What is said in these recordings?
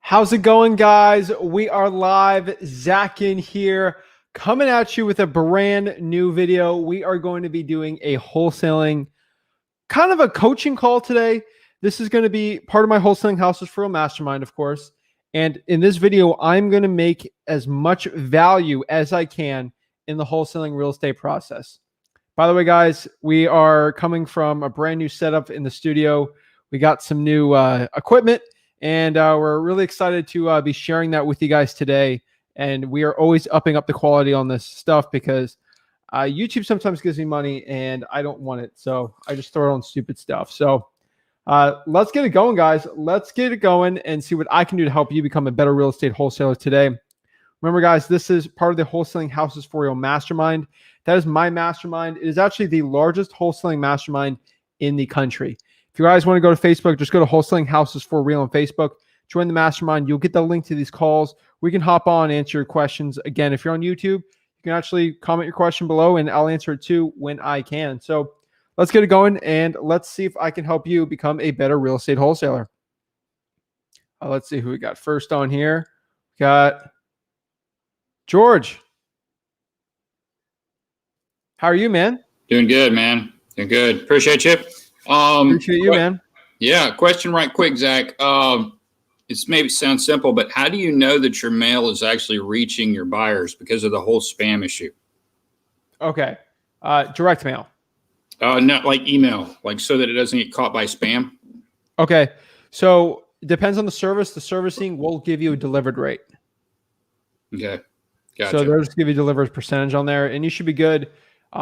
How's it going, guys? We are live. Zach Ginn here, coming at you with a brand new video. We are going to be doing a wholesaling, kind of a coaching call today. This is going to be part of my Wholesaling Houses for a Mastermind, of course. And in this video, I'm going to make as much value as I can in the wholesaling real estate process. By the way, guys, we are coming from a brand new setup in the studio. We got some new equipment. And we're really excited to be sharing that with you guys today. And we are always upping up the quality on this stuff because YouTube sometimes gives me money and I don't want it. So I just throw it on stupid stuff. So let's get it going, guys. Let's get it going and see what I can do to help you become a better real estate wholesaler today. Remember, guys, this is part of the Wholesaling Houses for Real Mastermind. That is my mastermind. It is actually the largest wholesaling mastermind in the country. If you guys want to go to Facebook, just go to Wholesaling Houses for Real on Facebook. Join the mastermind. You'll get the link to these calls. We can hop on and answer your questions. Again, if you're on YouTube, you can actually comment your question below and I'll answer it too when I can. So let's get it going and let's see if I can help you become a better real estate wholesaler. Let's see who we got first on here. We got George. How are you, man? Doing good, man. Doing good. Appreciate you. Appreciate you, man. Yeah. Question right quick, Zach. It's maybe sounds simple, but how do you know that your mail is actually reaching your buyers because of the whole spam issue? Okay. Direct mail. Not like email, like so that it doesn't get caught by spam. Okay. So it depends on the service. The servicing will give you a delivered rate. Okay. Gotcha. So they'll just give you a delivered percentage on there and you should be good.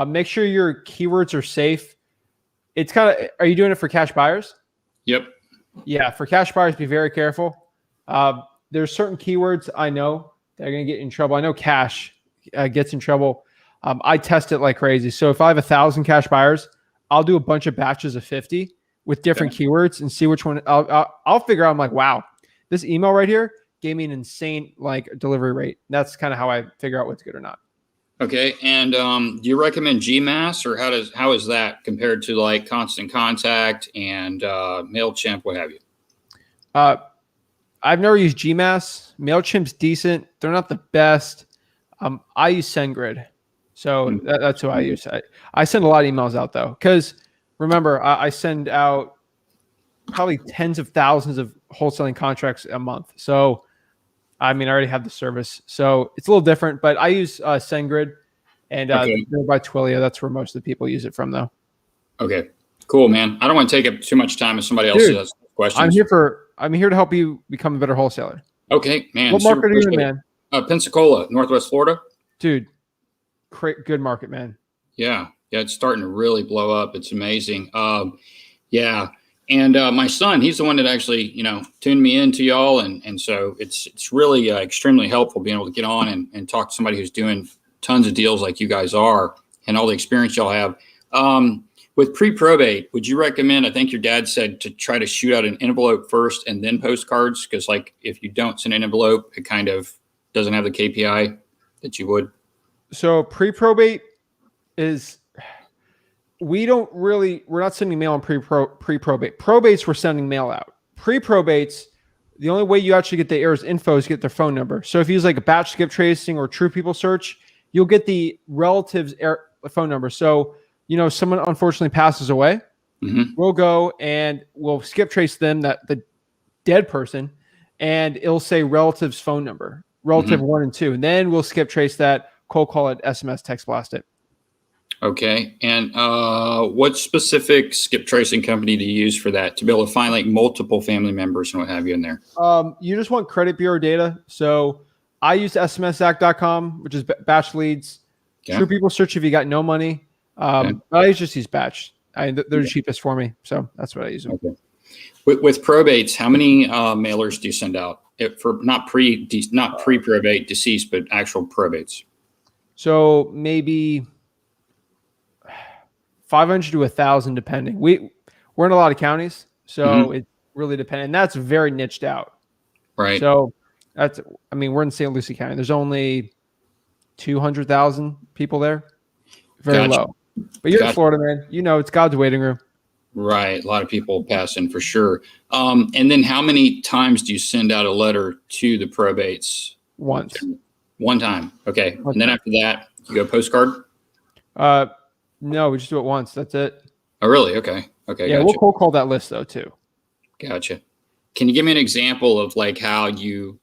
Make sure your keywords are safe. It's kind of, are you doing it for cash buyers? Yep. Yeah. For cash buyers, be very careful. There's certain keywords I know that are going to get you in trouble. I know cash gets in trouble. I test it like crazy. So if I have 1,000 cash buyers, I'll do a bunch of batches of 50 with different keywords and see which one I'll figure out. I'm like, wow, this email right here gave me an insane like delivery rate. That's kind of how I figure out what's good or not. Okay. And do you recommend GMass or how is that compared to like Constant Contact and MailChimp, what have you? I've never used GMass. MailChimp's decent. They're not the best. I use SendGrid. So that's who I use. I send a lot of emails out though, because remember, I send out probably tens of thousands of wholesaling contracts a month. So I mean, I already have the service. So it's a little different, but I use SendGrid and they're by Twilio. That's where most of the people use it from, though. Okay, cool, man. I don't want to take up too much time if somebody else has questions. I'm here to help you become a better wholesaler. Okay, man. What market are you in, man? Pensacola, Northwest Florida. Dude, good market, man. Yeah, it's starting to really blow up. It's amazing. Yeah. And my son, he's the one that actually, tuned me into y'all. And so it's really extremely helpful being able to get on and talk to somebody who's doing tons of deals like you guys are and all the experience y'all have. With pre-probate, would you recommend, I think your dad said to try to shoot out an envelope first and then postcards? Because like if you don't send an envelope, it kind of doesn't have the KPI that you would. So pre-probate is... we're not sending mail on pre-probate. Probates, we're sending mail out. Pre-probates, the only way you actually get the heirs info is get their phone number. So if you use like a batch skip tracing or true people search, you'll get the relative's phone number. So, someone unfortunately passes away, we'll go and we'll skip trace them, the dead person, and it'll say relative's phone number, relative 1 and 2. And then we'll skip trace that, cold call it, SMS, text blast it. Okay. And what specific skip tracing company do you use for that to be able to find like multiple family members and what have you in there? You just want credit bureau data. So I use smszac.com, which is batch leads. Okay. True people search if you got no money. I just use batch. They're the cheapest for me. So that's what I use. Okay. With probates, how many mailers do you send out for not pre-probate deceased, but actual probates? So maybe 500 to 1,000, depending. We're in a lot of counties, so it really depends. And that's very niched out. Right. So we're in St. Lucie County. There's only 200,000 people there. Very low. But you're in Florida, man. It's God's waiting room. Right. A lot of people pass in for sure. And then how many times do you send out a letter to the probates? Once. One time. Okay. One And then time. after that, you go postcard? No, we just do it once. That's it. Oh, really? Okay. Okay. Yeah, we'll Gotcha. cold call that list though too. Gotcha. Can you give me an example of like how you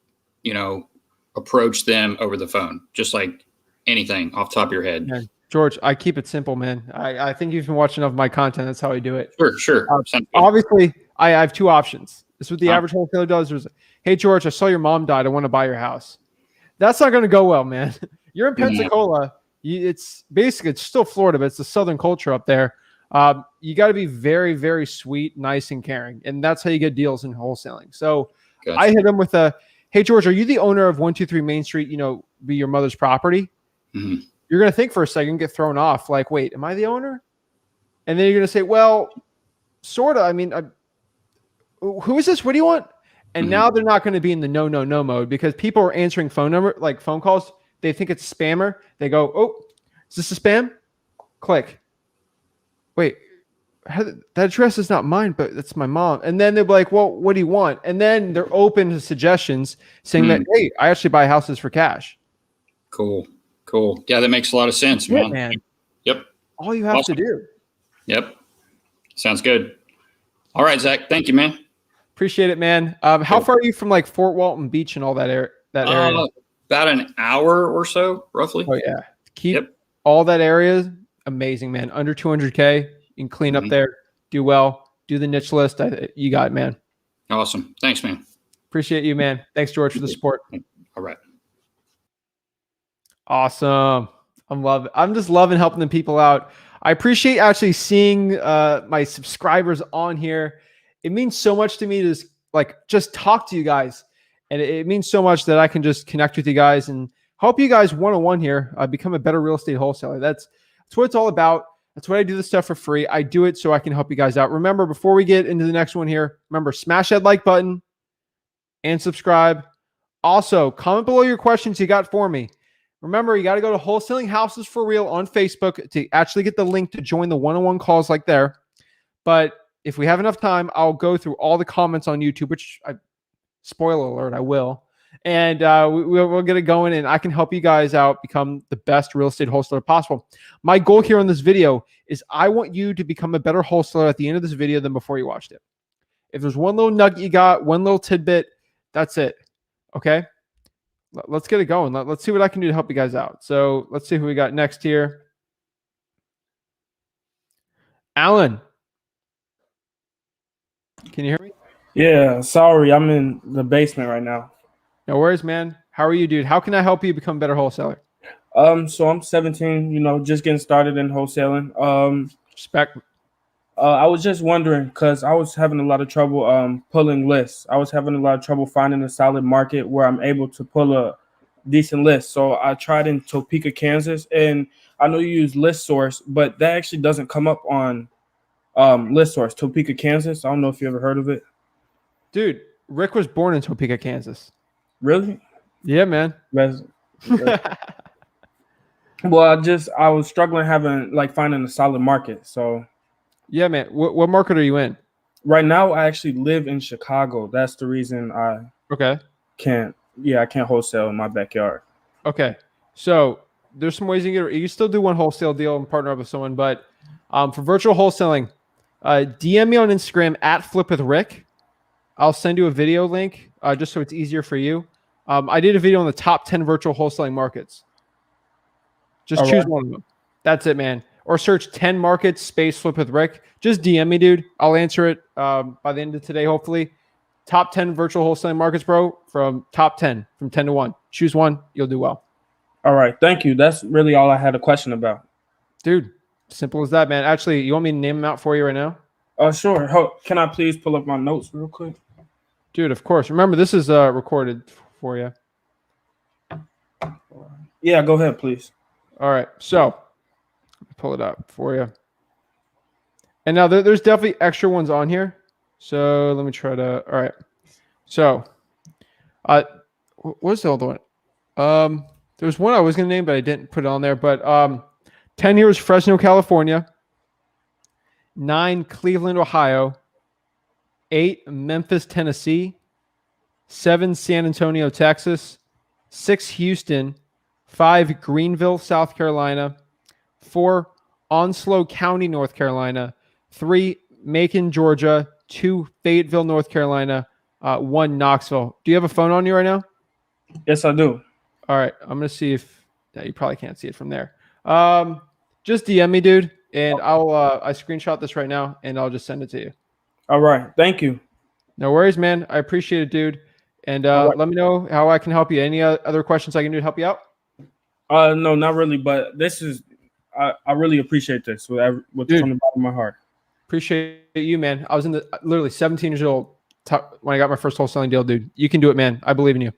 know, approach them over the phone? Just like anything off the top of your head. Yeah. George, I keep it simple, man. I think you've been watching enough of my content. That's how I do it. Sure. Sure. Sounds good. Obviously, I have two options. This is what the Huh? average wholesaler does. There's, hey, George, I saw your mom died. I want to buy your house. That's not going to go well, man. You're in Pensacola. It's basically, it's still Florida, but it's the Southern culture up there. You got to be very, very sweet, nice, and caring. And that's how you get deals in wholesaling. So Gotcha. I hit him with a, hey, George, are you the owner of 123 Main Street, you know, be your mother's property? Mhm. You're going to think for a second, get thrown off. Like, wait, am I the owner? And then you're going to say, well, sort of. I mean, who is this? What do you want? And now they're not going to be in the no mode because people are answering phone calls. They think it's spammer. They go, oh, is this a spam? Click. Wait, that address is not mine, but it's my mom. And then they're like, well, what do you want? And then they're open to suggestions saying that, hey, I actually buy houses for cash. Cool. Cool. Yeah, that makes a lot of sense, man. Man. Yep. All you have to do. Yep. Sounds good. All right, Zach. Thank you, man. Appreciate it, man. How far are you from like Fort Walton Beach and all that area? About an hour or so, roughly. Oh yeah. Keep all that area amazing, man. Under 200K, you can clean up there, do well, do the niche list. You got it, man. Awesome. Thanks, man. Appreciate you, man. Thanks, George, for the support. All right. Awesome. I'm just loving helping the people out. I appreciate actually seeing my subscribers on here. It means so much to me to just talk to you guys. And it means so much that I can just connect with you guys and help you guys one-on-one here, become a better real estate wholesaler. That's what it's all about. That's why I do this stuff for free. I do it so I can help you guys out. Remember, before we get into the next one here, remember, smash that like button and subscribe. Also, comment below your questions you got for me. Remember, you got to go to Wholesaling Houses for Real on Facebook to actually get the link to join the one-on-one calls like there. But if we have enough time, I'll go through all the comments on YouTube, which, spoiler alert, I will. And we'll get it going, and I can help you guys out become the best real estate wholesaler possible. My goal here on this video is I want you to become a better wholesaler at the end of this video than before you watched it. If there's one little nugget you got, one little tidbit, that's it. Okay? Let's get it going. Let's see what I can do to help you guys out. So let's see who we got next here. Alan. Can you hear me? Yeah, sorry. I'm in the basement right now. No worries, man. How are you, dude? How can I help you become a better wholesaler? So I'm 17, just getting started in wholesaling. Respect. I was just wondering because I was having a lot of trouble pulling lists. I was having a lot of trouble finding a solid market where I'm able to pull a decent list. So I tried in Topeka, Kansas, and I know you use List Source, but that actually doesn't come up on List Source. Topeka, Kansas. I don't know if you ever heard of it. Dude, Rick was born in Topeka, Kansas. Really? Yeah, man. Well, I was struggling finding a solid market. So yeah, man. What market are you in? Right now, I actually live in Chicago. That's the reason I can't wholesale in my backyard. Okay. So there's some ways you can still do one wholesale deal and partner up with someone, but for virtual wholesaling, DM me on Instagram at Flip with Rick. I'll send you a video link just so it's easier for you. I did a video on the top 10 virtual wholesaling markets. Just choose one of them. That's it, man. Or search 10 markets space Flip with Rick. Just DM me, dude. I'll answer it by the end of today, hopefully. Top 10 virtual wholesaling markets, bro, from top 10, from 10 to 1. Choose one. You'll do well. All right. Thank you. That's really all I had a question about. Dude, simple as that, man. Actually, you want me to name them out for you right now? Sure. Can I please pull up my notes real quick? Dude, of course. Remember, this is recorded for you. Yeah, go ahead, please. All right. So, pull it up for you. And now there's definitely extra ones on here. So, let me try to. All right. So, what's the other one? There's one I was going to name, but I didn't put it on there. But 10 years, Fresno, California. 9, Cleveland, Ohio, 8, Memphis, Tennessee, 7, San Antonio, Texas, 6, Houston, 5, Greenville, South Carolina, 4, Onslow County, North Carolina, 3, Macon, Georgia, 2, Fayetteville, North Carolina, 1, Knoxville. Do you have a phone on you right now? Yes, I do. All right. I'm going to see if you probably can't see it from there. Just DM me, dude, and I screenshot this right now and I'll just send it to you. All right. Thank you. No worries, man. I appreciate it, dude. And right. let me know how I can help you. Any other questions I can do to help you out? No, not really. But this is, I really appreciate this from the bottom of my heart. Appreciate you, man. I was literally 17 years old when I got my first wholesaling deal, dude. You can do it, man. I believe in you.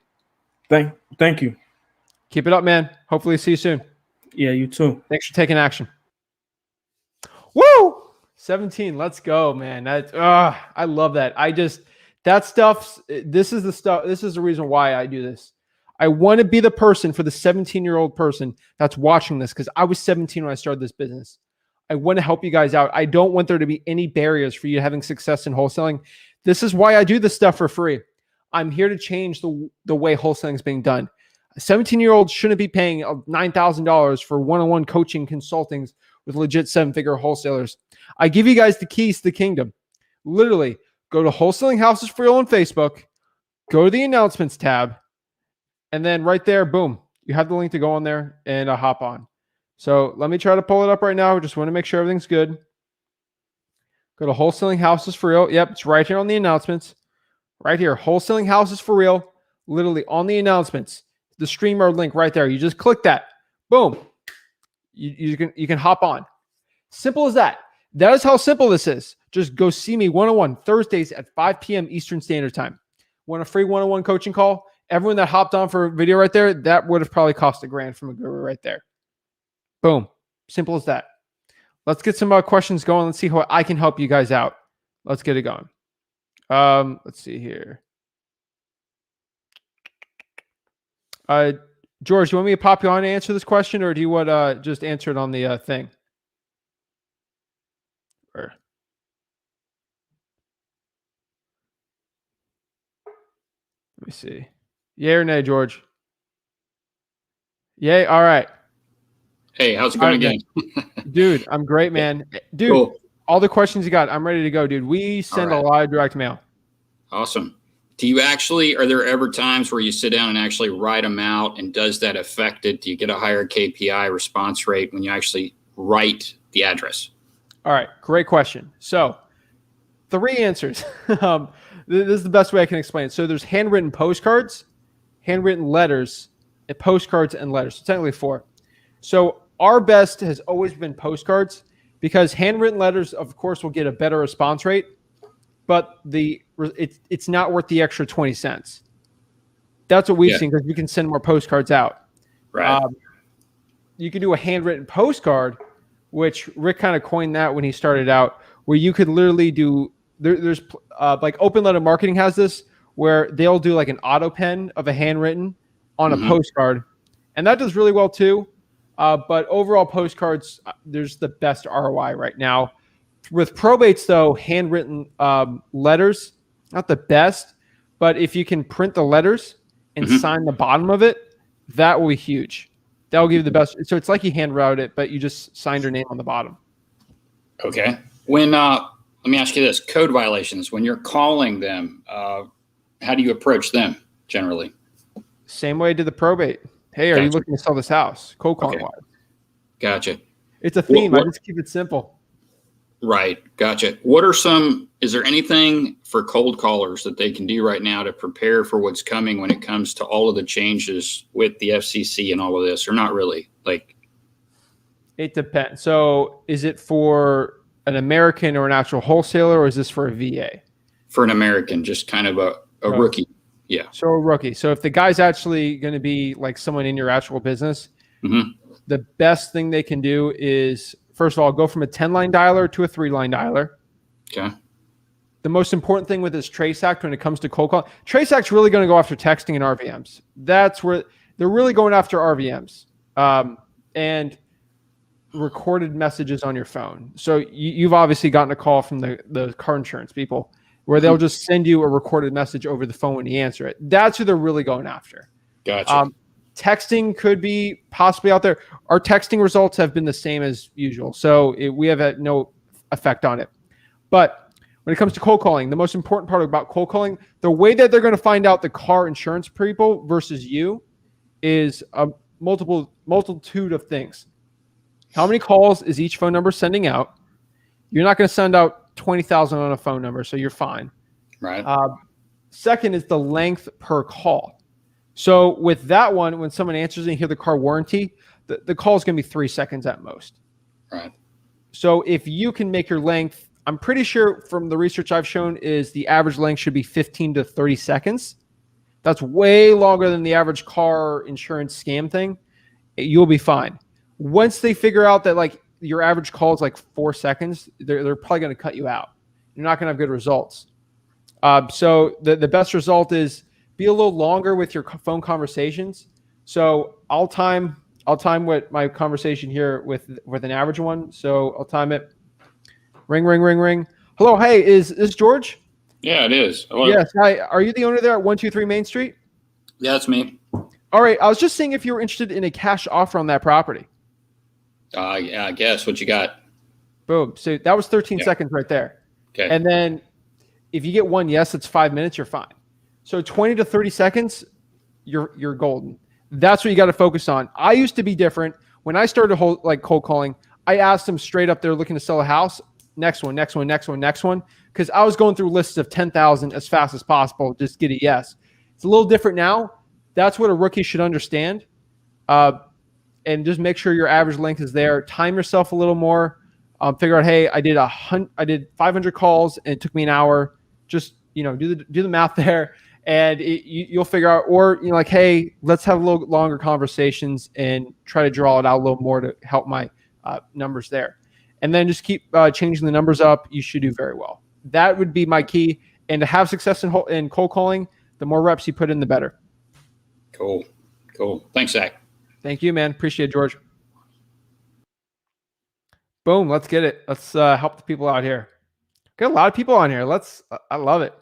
Thank you. Keep it up, man. Hopefully see you soon. Yeah, you too. Thanks for taking action. Woo! 17. Let's go, man. I love that. That stuff, this is the reason why I do this. I want to be the person for the 17-year-old person that's watching this, because I was 17 when I started this business. I want to help you guys out. I don't want there to be any barriers for you having success in wholesaling. This is why I do this stuff for free. I'm here to change the way wholesaling is being done. A 17-year-old shouldn't be paying $9,000 for one-on-one coaching consultings with legit 7-figure wholesalers. I give you guys the keys to the kingdom. Literally, go to Wholesaling Houses for Real on Facebook, go to the announcements tab, and then right there, boom, you have the link to go on there and hop on. So let me try to pull it up right now. Just want to make sure everything's good. Go to Wholesaling Houses for Real. Yep, it's right here on the announcements. Right here, Wholesaling Houses for Real, literally on the announcements. The StreamYard link right there. You just click that. Boom. You can hop on. Simple as that. That is how simple this is. Just go see me one-on-one Thursdays at 5 p.m. Eastern Standard Time. Want a free one-on-one coaching call? Everyone that hopped on for a video right there, that would have probably cost $1,000 from a guru right there. Boom. Simple as that. Let's get some questions going. Let's see how I can help you guys out. Let's get it going. Let's see here. George, do you want me to pop you on to answer this question, or do you want just answer it on the thing? Or... Let me see. Yay or nay, George? Yay. All right. Hey, how's it going again? Dude, I'm great, man. Dude, cool. All the questions you got, I'm ready to go, dude. We send a lot of direct mail. Awesome. Are there ever times where you sit down and actually write them out, and does that affect it? Do you get a higher KPI response rate when you actually write the address? All right. Great question. So 3 answers. This is the best way I can explain it. So there's handwritten postcards, handwritten letters, and postcards and letters. So technically 4. So our best has always been postcards, because handwritten letters, of course, will get a better response rate, but it's not worth the extra 20 cents. That's what we've seen, because we can send more postcards out. Right. You can do a handwritten postcard, which Rick kind of coined that when he started out, where you could literally do, there's like Open Letter Marketing has this, where they'll do like an auto pen of a handwritten on a postcard. And that does really well too. But overall postcards, there's the best ROI right now. With probates though, handwritten letters, not the best, but if you can print the letters and sign the bottom of it, that will be huge. That will give you the best. So it's like you hand wrote it, but you just signed your name on the bottom. Okay. When let me ask you this: code violations. When you're calling them, how do you approach them generally? Same way I did the probate. Hey, are you looking to sell this house? Cold calling wise. Gotcha. It's a theme. I just keep it simple. Right. Gotcha. Is there anything for cold callers that they can do right now to prepare for what's coming when it comes to all of the changes with the FCC and all of this, or not really? It depends. So is it for an American or an actual wholesaler, or is this for a VA? For an American, just kind of a rookie. Yeah. So a rookie. So if the guy's actually going to be like someone in your actual business, the best thing they can do is, first of all, go from a 10-line dialer to a 3-line dialer. Okay. The most important thing with this Trace Act when it comes to cold call, Trace Act's really going to go after texting and RVMs. That's where they're really going after RVMs. And recorded messages on your phone. So you've obviously gotten a call from the car insurance people where they'll just send you a recorded message over the phone when you answer it. That's who they're really going after. Gotcha. Texting could be possibly out there. Our texting results have been the same as usual. So we have had no effect on it. But when it comes to cold calling, the most important part about cold calling, the way that they're going to find out the car insurance people versus you is a multitude of things. How many calls is each phone number sending out? You're not going to send out 20,000 on a phone number, so you're fine. Right. Second is the length per call. So with that one, when someone answers and you hear the car warranty, the call is going to be 3 seconds at most. Right. So if you can make your length, I'm pretty sure from the research I've shown is the average length should be 15 to 30 seconds. That's way longer than the average car insurance scam thing. You'll be fine. Once they figure out that like your average call is like 4 seconds, they're probably going to cut you out. You're not going to have good results. So the best result is be a little longer with your phone conversations. So I'll time what my conversation here with an average one. So I'll time it. Ring, ring, ring, ring. Hello, hey, is this George? Yeah, it is. Hello. Yes. Hi. Are you the owner there at 123 Main Street? Yeah, that's me. All right. I was just seeing if you were interested in a cash offer on that property. Yeah, I guess. What you got? Boom. So that was 13 seconds right there. Okay. And then if you get one yes, it's 5 minutes, you're fine. So 20 to 30 seconds, you're golden. That's what you got to focus on. I used to be different. When I started cold calling, I asked them straight up, they're looking to sell a house. Next one, next one, next one, next one. Because I was going through lists of 10,000 as fast as possible. Just get a yes. It's a little different now. That's what a rookie should understand. And just make sure your average length is there. Time yourself a little more. Figure out, hey, I did 500 calls and it took me an hour. Just do the math there, and you'll figure out. Or like, hey, let's have a little longer conversations and try to draw it out a little more to help my numbers there. And then just keep changing the numbers up. You should do very well. That would be my key. And to have success in cold calling, the more reps you put in, the better. Cool. Thanks, Zach. Thank you, man. Appreciate it, George. Boom. Let's get it. Let's help the people out here. Got a lot of people on here. I love it.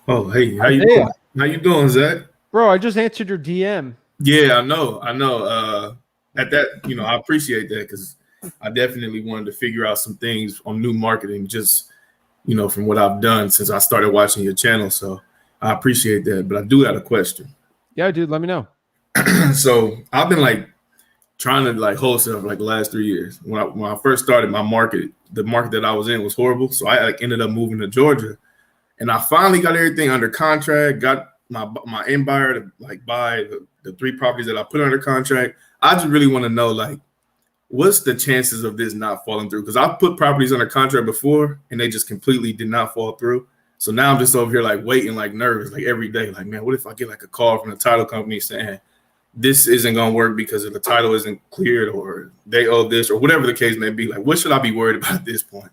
Oh, hey, how you doing? How you doing, Zach? Bro, I just answered your DM. Yeah, I know. At that, I appreciate that because I definitely wanted to figure out some things on new marketing, just, from what I've done since I started watching your channel. So I appreciate that. But I do have a question. Yeah, dude, let me know. So I've been trying to wholesale for the last 3 years. When I first started my market, the market that I was in was horrible. So I ended up moving to Georgia, and I finally got everything under contract, got my end buyer to buy the 3 properties that I put under contract. I just really want to know what's the chances of this not falling through? Because I've put properties under contract before and they just completely did not fall through. So now I'm just over here waiting, nervous, every day. Man, what if I get a call from the title company saying this isn't going to work because the title isn't cleared or they owe this or whatever the case may be? What should I be worried about at this point?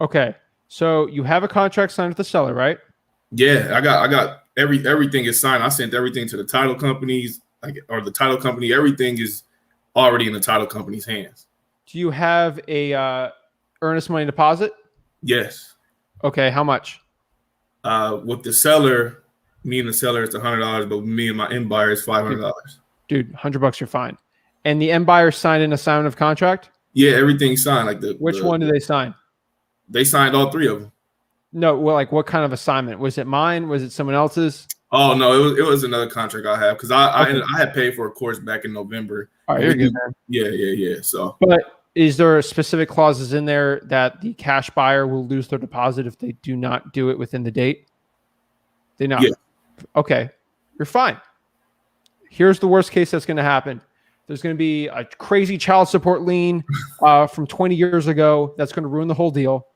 Okay. So you have a contract signed with the seller, right? Yeah, I got everything is signed. I sent everything to the title companies, or the title company. Everything is already in the title company's hands. Do you have a earnest money deposit? Yes. Okay, how much? With the seller, me and the seller, it's $100, but with me and my end buyer, it's $500. Dude, $100, you're fine. And the end buyer signed an assignment of contract? Yeah, everything's signed. Which one did they sign? They signed all 3 of them. No, well, what kind of assignment? Was it mine? Was it someone else's? Oh no, it was another contract I have because I had paid for a course back in November. All right, you're good, man. Yeah. So, but is there specific clauses in there that the cash buyer will lose their deposit if they do not do it within the date? They not. Yeah. Okay, you're fine. Here's the worst case that's going to happen. There's going to be a crazy child support lien from 20 years ago that's going to ruin the whole deal.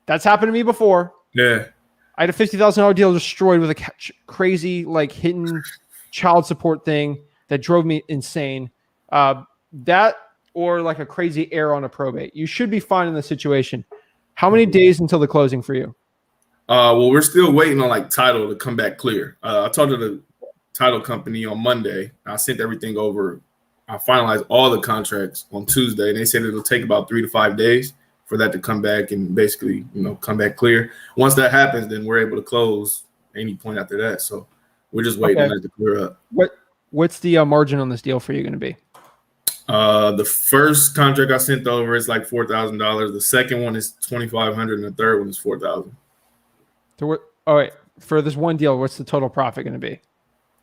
That's happened to me before. Yeah. I had a $50,000 deal destroyed with a crazy hidden child support thing that drove me insane. That or a crazy error on a probate. You should be fine in this situation. How many days until the closing for you? Well, we're still waiting on title to come back clear. I talked to the title company on Monday. I sent everything over. I finalized all the contracts on Tuesday, and they said it'll take about 3 to 5 days for that to come back and basically, come back clear. Once that happens, then we're able to close any point after that. So we're just waiting on that to clear up. What's the margin on this deal for you going to be? The first contract I sent over is like $4,000. The second one is $2,500, and the third one is $4,000. So what? All right, for this one deal, what's the total profit going to be?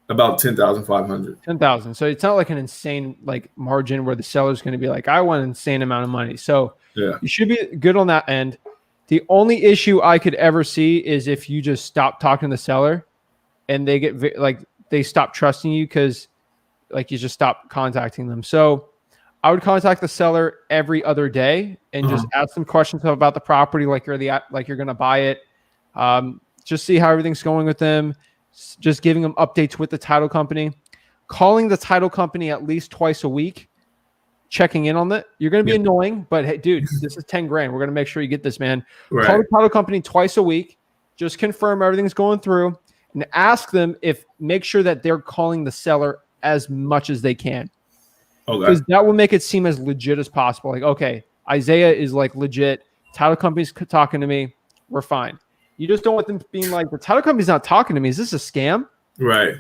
About $10,500. 10,000. So it's not like an insane margin where the seller's going to be like, I want an insane amount of money. So yeah, you should be good on that end. The only issue I could ever see is if you just stop talking to the seller, and they get they stop trusting you because you just stop contacting them. So I would contact the seller every other day and just ask them questions about the property, like you're going to buy it. Just see how everything's going with them. Just giving them updates with the title company, calling the title company at least twice a week, checking in on it. You're going to be annoying, but hey, dude, this is 10 grand. We're going to make sure you get this, man. Right. Call the title company twice a week. Just confirm everything's going through and ask them make sure that they're calling the seller as much as they can. Because that will make it seem as legit as possible. Like, okay, Isaiah is legit. Title company's talking to me. We're fine. You just don't want them being like, the title company's not talking to me. Is this a scam? Right.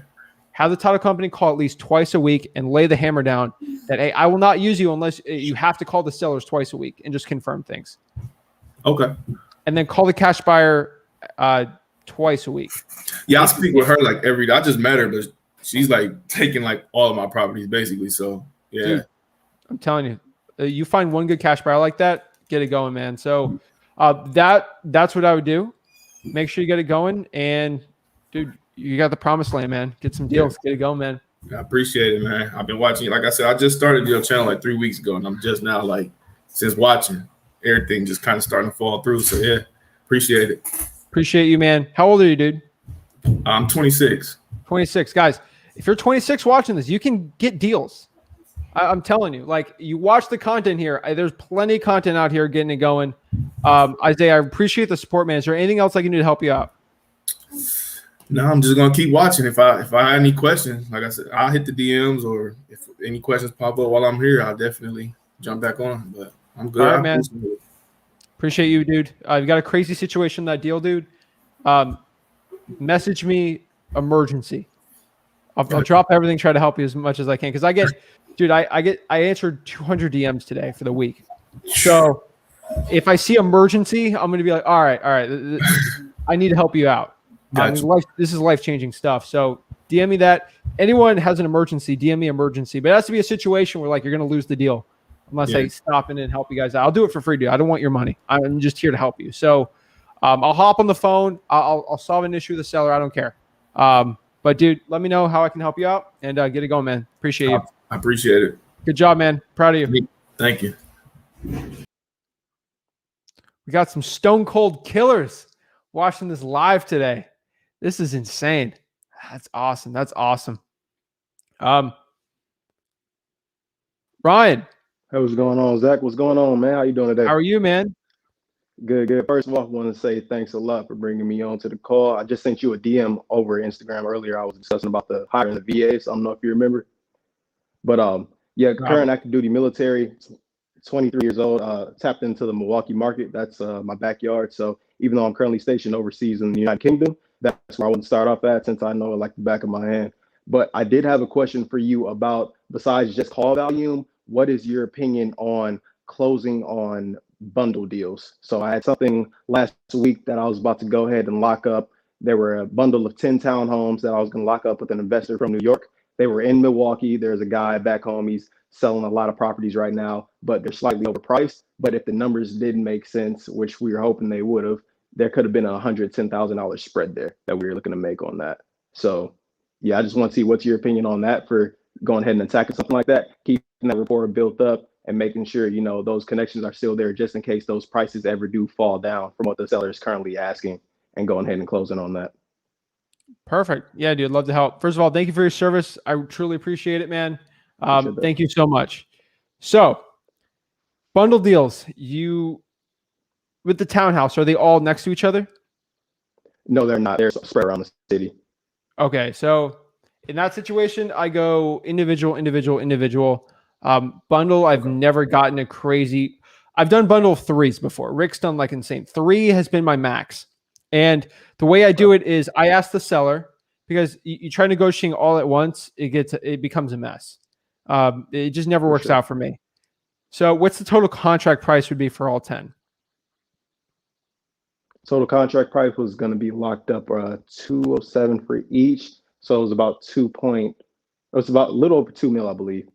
Have the title company call at least twice a week and lay the hammer down that, hey, I will not use you unless you have to call the sellers twice a week and just confirm things. Okay. And then call the cash buyer twice a week. Yeah, I speak with her every day. I just met her, but she's taking all of my properties basically. So yeah. Dude, I'm telling you, you find one good cash buyer like that, get it going, man. So that's what I would do. Make sure you get it going, and dude, you got the promised land, man. Get some deals, get it going, man. I appreciate it, man. I've been watching. Like I said, I just started your channel 3 weeks ago, and I'm just now since watching, everything just kind of starting to fall through. So yeah, appreciate it. Appreciate you, man. How old are you, dude? I'm 26. 26, guys. If you're 26 watching this, you can get deals. I'm telling you, you watch the content here. There's plenty of content out here getting it going. Isaiah, I appreciate the support, man. Is there anything else I can do to help you out? No, I'm just gonna keep watching. If I have any questions, like I said, I'll hit the DMs, or if any questions pop up while I'm here, I'll definitely jump back on. But I'm good. All right, man. Appreciate you, dude. You got a crazy situation, that deal, dude. Message me emergency. I'll drop everything, try to help you as much as I can. Because I answered 200 DMs today for the week. So if I see emergency, I'm going to be like, all right, I need to help you out. Gotcha. This is life-changing stuff. So DM me that. Anyone has an emergency, DM me emergency. But it has to be a situation where you're going to lose the deal unless I stop in and help you guys out. I'll do it for free, dude. I don't want your money. I'm just here to help you. So I'll hop on the phone. I'll solve an issue with the seller. I don't care. But dude, let me know how I can help you out and get it going, man. Appreciate you. I appreciate it. Good job, man. Proud of you. Thank you. We got some stone cold killers watching this live today. This is insane. That's awesome. That's awesome. Ryan. Hey, what's going on, Zach? What's going on, man? How you doing today? How are you, man? Good, good. First of all, I want to say thanks a lot for bringing me on to the call. I just sent you a DM over Instagram earlier. I was discussing about the hiring the VAs. I don't know if you remember. But current active duty military, 23 years old, tapped into the Milwaukee market. That's my backyard. So even though I'm currently stationed overseas in the United Kingdom, that's where I would start off at, since I know it like the back of my hand. But I did have a question for you about, besides just call volume, what is your opinion on closing on bundle deals? So I had something last week that I was about to go ahead and lock up. There were a bundle of 10 townhomes that I was going to lock up with an investor from New York. They were in Milwaukee. There's a guy back home. He's selling a lot of properties right now, but they're slightly overpriced. But if the numbers didn't make sense, which we were hoping they would have, there could have been a $110,000 spread there that we were looking to make on that. So yeah, I just want to see what's your opinion on that for going ahead and attacking something like that, keeping that rapport built up and making sure, you know, those connections are still there just in case those prices ever do fall down from what the seller is currently asking, and going ahead and closing on that. Perfect. Yeah, dude. Love to help. First of all, thank you for your service. I truly appreciate it, man. Thank you so much. So bundle deals, with the townhouse, are they all next to each other? No, they're not. They're spread around the city. Okay. So in that situation, I go individual, individual, individual. Bundle, I've never gotten a crazy. I've done bundle of threes before. Rick's done like insane. 3 has been my max. And the way I do it is I ask the seller, because you try negotiating all at once, it becomes a mess. It just never works out for me. So what's the total contract price would be for all 10? Total contract price was going to be locked up 207 for each. So it was about it was about a little over 2 mil, I believe.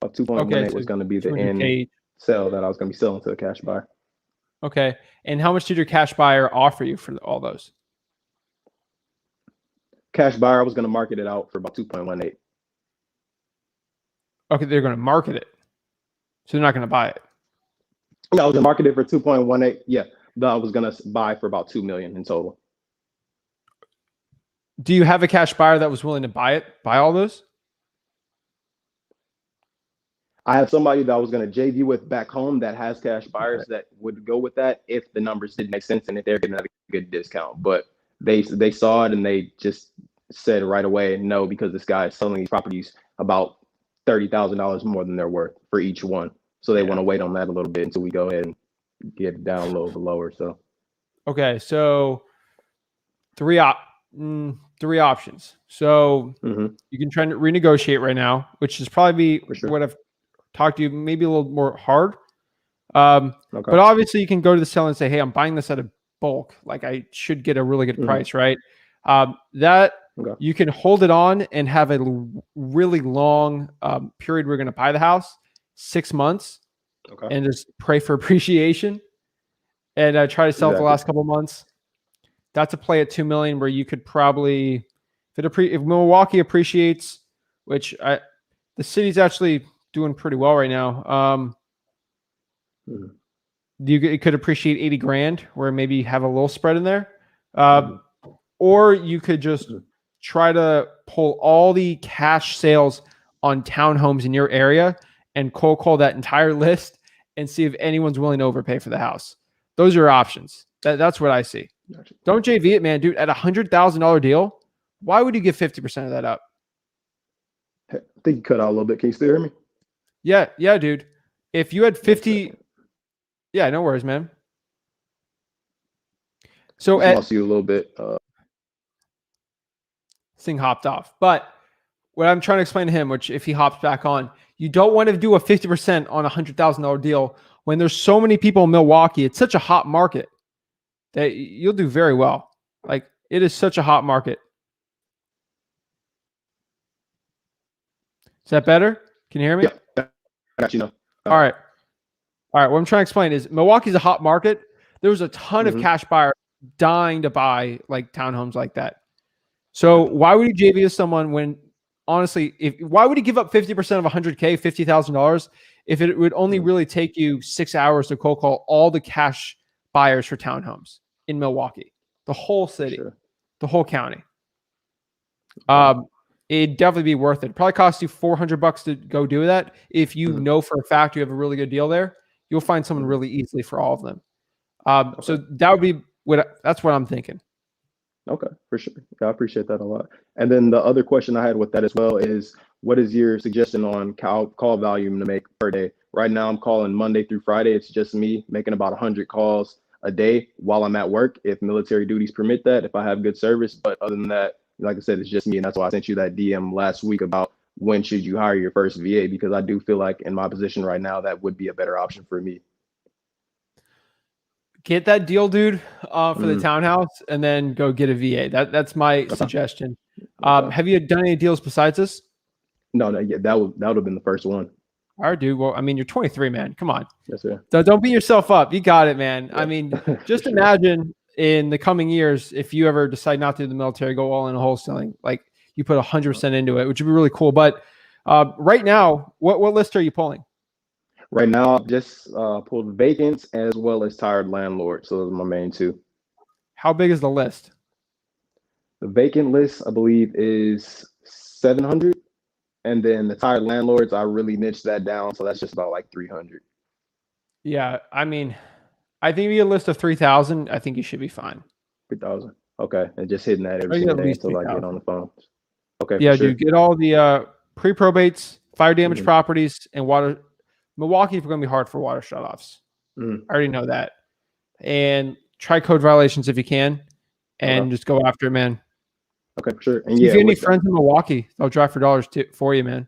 About 2.18 so was going to be the 200K end each. sale that I was going to be selling to a cash buyer. Okay. And how much did your cash buyer offer you for all those? Cash buyer, I was going to market it out for about 2.18. Okay, they're going to market it. So they're not going to buy it. Yeah, I was going to market it for 2.18. Yeah, but I was going to buy for about 2 million in total. Do you have a cash buyer that was willing to buy all those? I have somebody that I was going to JV with back home that has cash buyers that would go with that if the numbers did make sense and if they're getting a good discount. But they saw it and they just said right away no, because this guy is selling these properties about $30,000 more than they're worth for each one. So they want to wait on that a little bit until we go ahead and get it down a little bit lower. So okay, so three options. So you can try to renegotiate right now, which is probably what I've talked to you, maybe a little more hard. But obviously you can go to the seller and say, hey, I'm buying this at a bulk. Like I should get a really good price, right? You can hold it on and have a really long period. We're going to buy the house, 6 months, and just pray for appreciation and try to sell it the last couple of months. That's a play at 2 million where you could probably, if Milwaukee appreciates, which the city's actually doing pretty well right now. It could appreciate 80 grand, where maybe you have a little spread in there. Or you could just try to pull all the cash sales on townhomes in your area and cold call that entire list and see if anyone's willing to overpay for the house. Those are options. That's what I see. Don't JV it, man, dude. At $100,000 deal, why would you give 50% of that up? I think you cut out a little bit. Can you still hear me? Yeah, dude. If you had 50, yeah, no worries, man. So I lost you a little bit. This thing hopped off. But what I'm trying to explain to him, which if he hops back on, you don't want to do a 50% on a $100,000 deal when there's so many people in Milwaukee. It's such a hot market that you'll do very well. Like, it is such a hot market. Is that better? Can you hear me? Yeah, I got you now. All right. What I'm trying to explain is Milwaukee's a hot market. There was a ton of cash buyers dying to buy like townhomes like that. So why would you JV with someone when, honestly, why would you give up 50% of $100K, $50,000 if it would only really take you 6 hours to cold call all the cash buyers for townhomes in Milwaukee, the whole city, the whole county? It'd definitely be worth it. It'd probably cost you $400 to go do that. If you know for a fact you have a really good deal there, you'll find someone really easily for all of them. So that would be that's what I'm thinking. Okay, for sure. I appreciate that a lot. And then the other question I had with that as well is, what is your suggestion on call volume to make per day? Right now, I'm calling Monday through Friday. It's just me making about 100 calls a day while I'm at work, if military duties permit that, if I have good service. But other than that, like I said, it's just me. And that's why I sent you that DM last week about when should you hire your first VA, because I do feel like in my position right now, that would be a better option for me. Get that deal, dude, for the townhouse, and then go get a VA. That's my suggestion. Have you done any deals besides this? No, that would have been the first one. All right, dude. Well, I mean, you're 23, man. Come on. Yes, sir. Don't beat yourself up. You got it, man. Yeah. I mean, just sure. Imagine in the coming years, if you ever decide not to do the military, go all in wholesaling, like you put 100% into it, which would be really cool. But right now, what list are you pulling? Right now, I've just pulled vacants as well as tired landlords. So those are my main two. How big is the list? The vacant list, I believe, is 700. And then the tired landlords, I really niched that down. So that's just about like 300. Yeah. I mean, I think if you get a list of 3,000, I think you should be fine. 3,000. Okay. And just hitting that every single day until I get on the phone. Okay. Yeah, dude, get all the pre-probates, Fire damage properties and water. Milwaukee is going to be hard for water shutoffs. I already know that. And try code violations if you can, and just go after it, man. Okay, for sure. And If you have any friends in Milwaukee, they'll drive for dollars for you, man.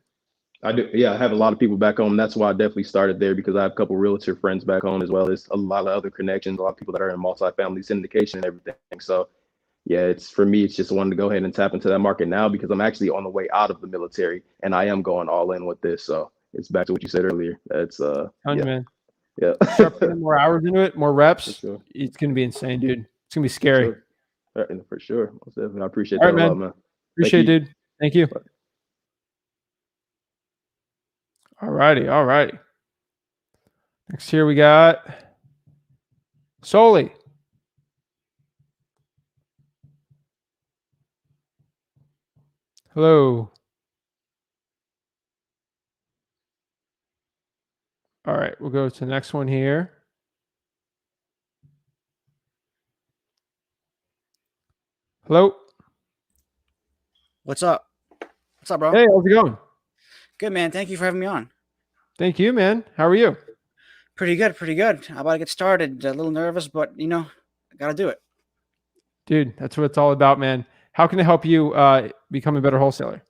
I do. Yeah, I have a lot of people back home. That's why I definitely started there, because I have a couple realtor friends back home, as well as a lot of other connections, a lot of people that are in multifamily syndication and everything. So yeah, it's for me, it's just wanting to go ahead and tap into that market now, because I'm actually on the way out of the military and I am going all in with this. So it's back to what you said earlier. That's man. Yeah. Start putting more hours into it, more reps. Sure. It's gonna be insane, dude. It's gonna be scary. For sure. Most definitely. I appreciate All that right, a lot, man. Appreciate it, dude. Thank you. Bye. All righty. Next here we got Soli. Hello. All right, we'll go to the next one here. Hello. What's up? What's up, bro? Hey, how's it going? Good, man. Thank you for having me on. Thank you, man. How are you? Pretty good. I'm about to get started. A little nervous, but I got to do it. Dude, that's what it's all about, man. How can I help you become a better wholesaler?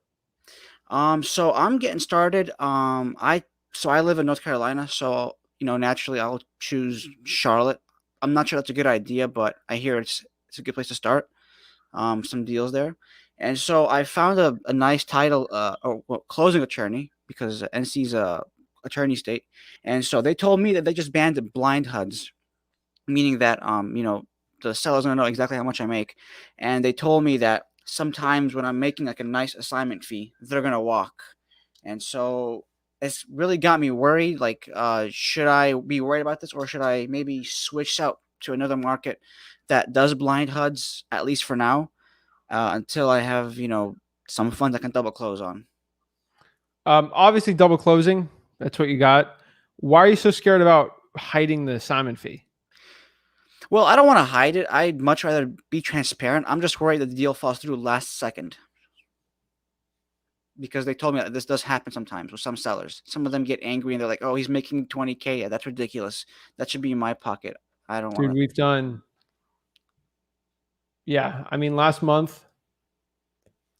So I'm getting started. I live in North Carolina, so naturally I'll choose Charlotte. I'm not sure that's a good idea, but I hear it's a good place to start. Some deals there. And so I found a nice title, closing attorney, because NC's a attorney state. And so they told me that they just banned the blind HUDs, meaning that, the seller's going to know exactly how much I make. And they told me that sometimes when I'm making like a nice assignment fee, they're going to walk. And so it's really got me worried. Like, should I be worried about this, or should I maybe switch out to another market that does blind HUDs, at least for now, until I have, some funds I can double close on? Obviously double closing. That's what you got. Why are you so scared about hiding the assignment fee? Well, I don't want to hide it. I'd much rather be transparent. I'm just worried that the deal falls through last second, because they told me that this does happen sometimes with some sellers. Some of them get angry and they're like, "Oh, he's making 20K. Yeah, that's ridiculous. That should be in my pocket. I don't want." Dude, we've done. Yeah, I mean, last month,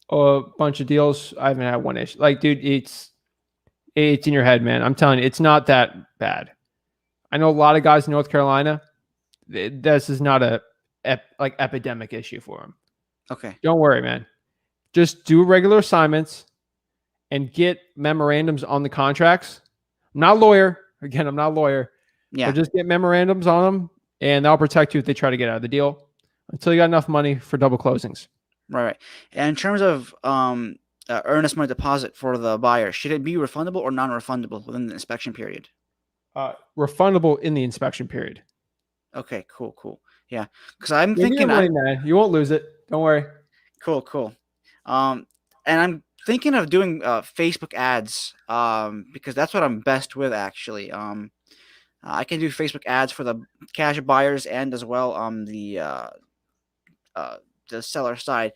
a bunch of deals. I haven't had one issue. Like, dude, it's in your head, man. I'm telling you, it's not that bad. I know a lot of guys in North Carolina. This is not a epidemic issue for them. Okay. Don't worry, man. Just do regular assignments and get memorandums on the contracts. I'm not a lawyer. Again, I'm not a lawyer. Yeah. But just get memorandums on them, and they'll protect you if they try to get out of the deal until you got enough money for double closings. Right. And in terms of earnest money deposit for the buyer, should it be refundable or non-refundable within the inspection period? Refundable in the inspection period. Okay, cool. Yeah, because I'm Give me your thinking money, man. You won't lose it. Don't worry. Cool. And I'm thinking of doing Facebook ads, because that's what I'm best with, actually. I can do Facebook ads for the cash buyers and as well on the seller side.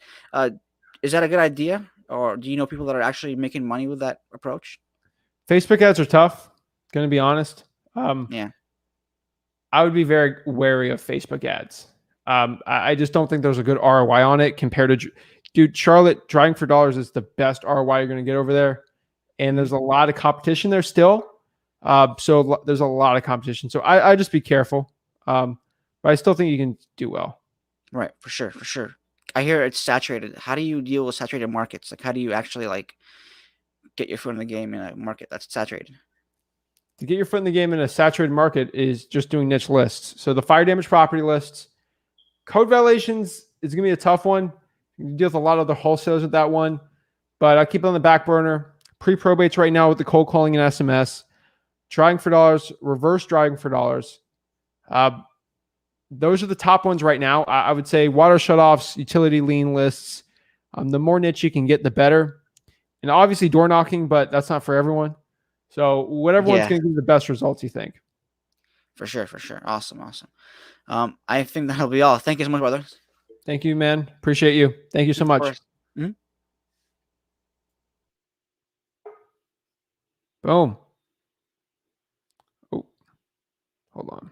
Is that a good idea, or do you know people that are actually making money with that approach? Facebook ads are tough. Going to be honest. Yeah. I would be very wary of Facebook ads. I just don't think there's a good ROI on it compared to, dude, Charlotte, driving for dollars is the best ROI you're going to get over there. And there's a lot of competition there still. So there's a lot of competition. So I just be careful. But I still think you can do well. Right. For sure. I hear it's saturated. How do you deal with saturated markets? Like, how do you actually get your foot in the game in a market that's saturated? To get your foot in the game in a saturated market is just doing niche lists. So the fire damage property lists, code violations is going to be a tough one. You deal with a lot of the wholesalers with that one, but I'll keep it on the back burner. Pre-probates right now with the cold calling and SMS, driving for dollars, reverse driving for dollars. Those are the top ones right now. I would say water shutoffs, utility lien lists. The more niche you can get, the better. And obviously door knocking, but that's not for everyone. So whatever one's going to give you the best results, you think. For sure. Awesome. I think that'll be all. Thank you so much, brother. Thank you, man. Appreciate you. Thank you so much. Mm-hmm. Boom. Oh, hold on.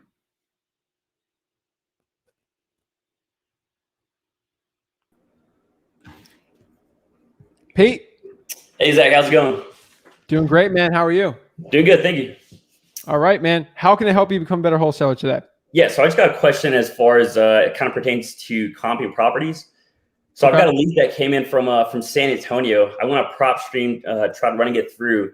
Pete, Hey Zach, how's it going? doing great, man. How are you? Doing good, thank you. All right, man. How can I help you become a better wholesaler today? Yeah, so I just got a question as far as it kind of pertains to comping properties. So I've got a lead that came in from San Antonio. I went on PropStream, tried running it through,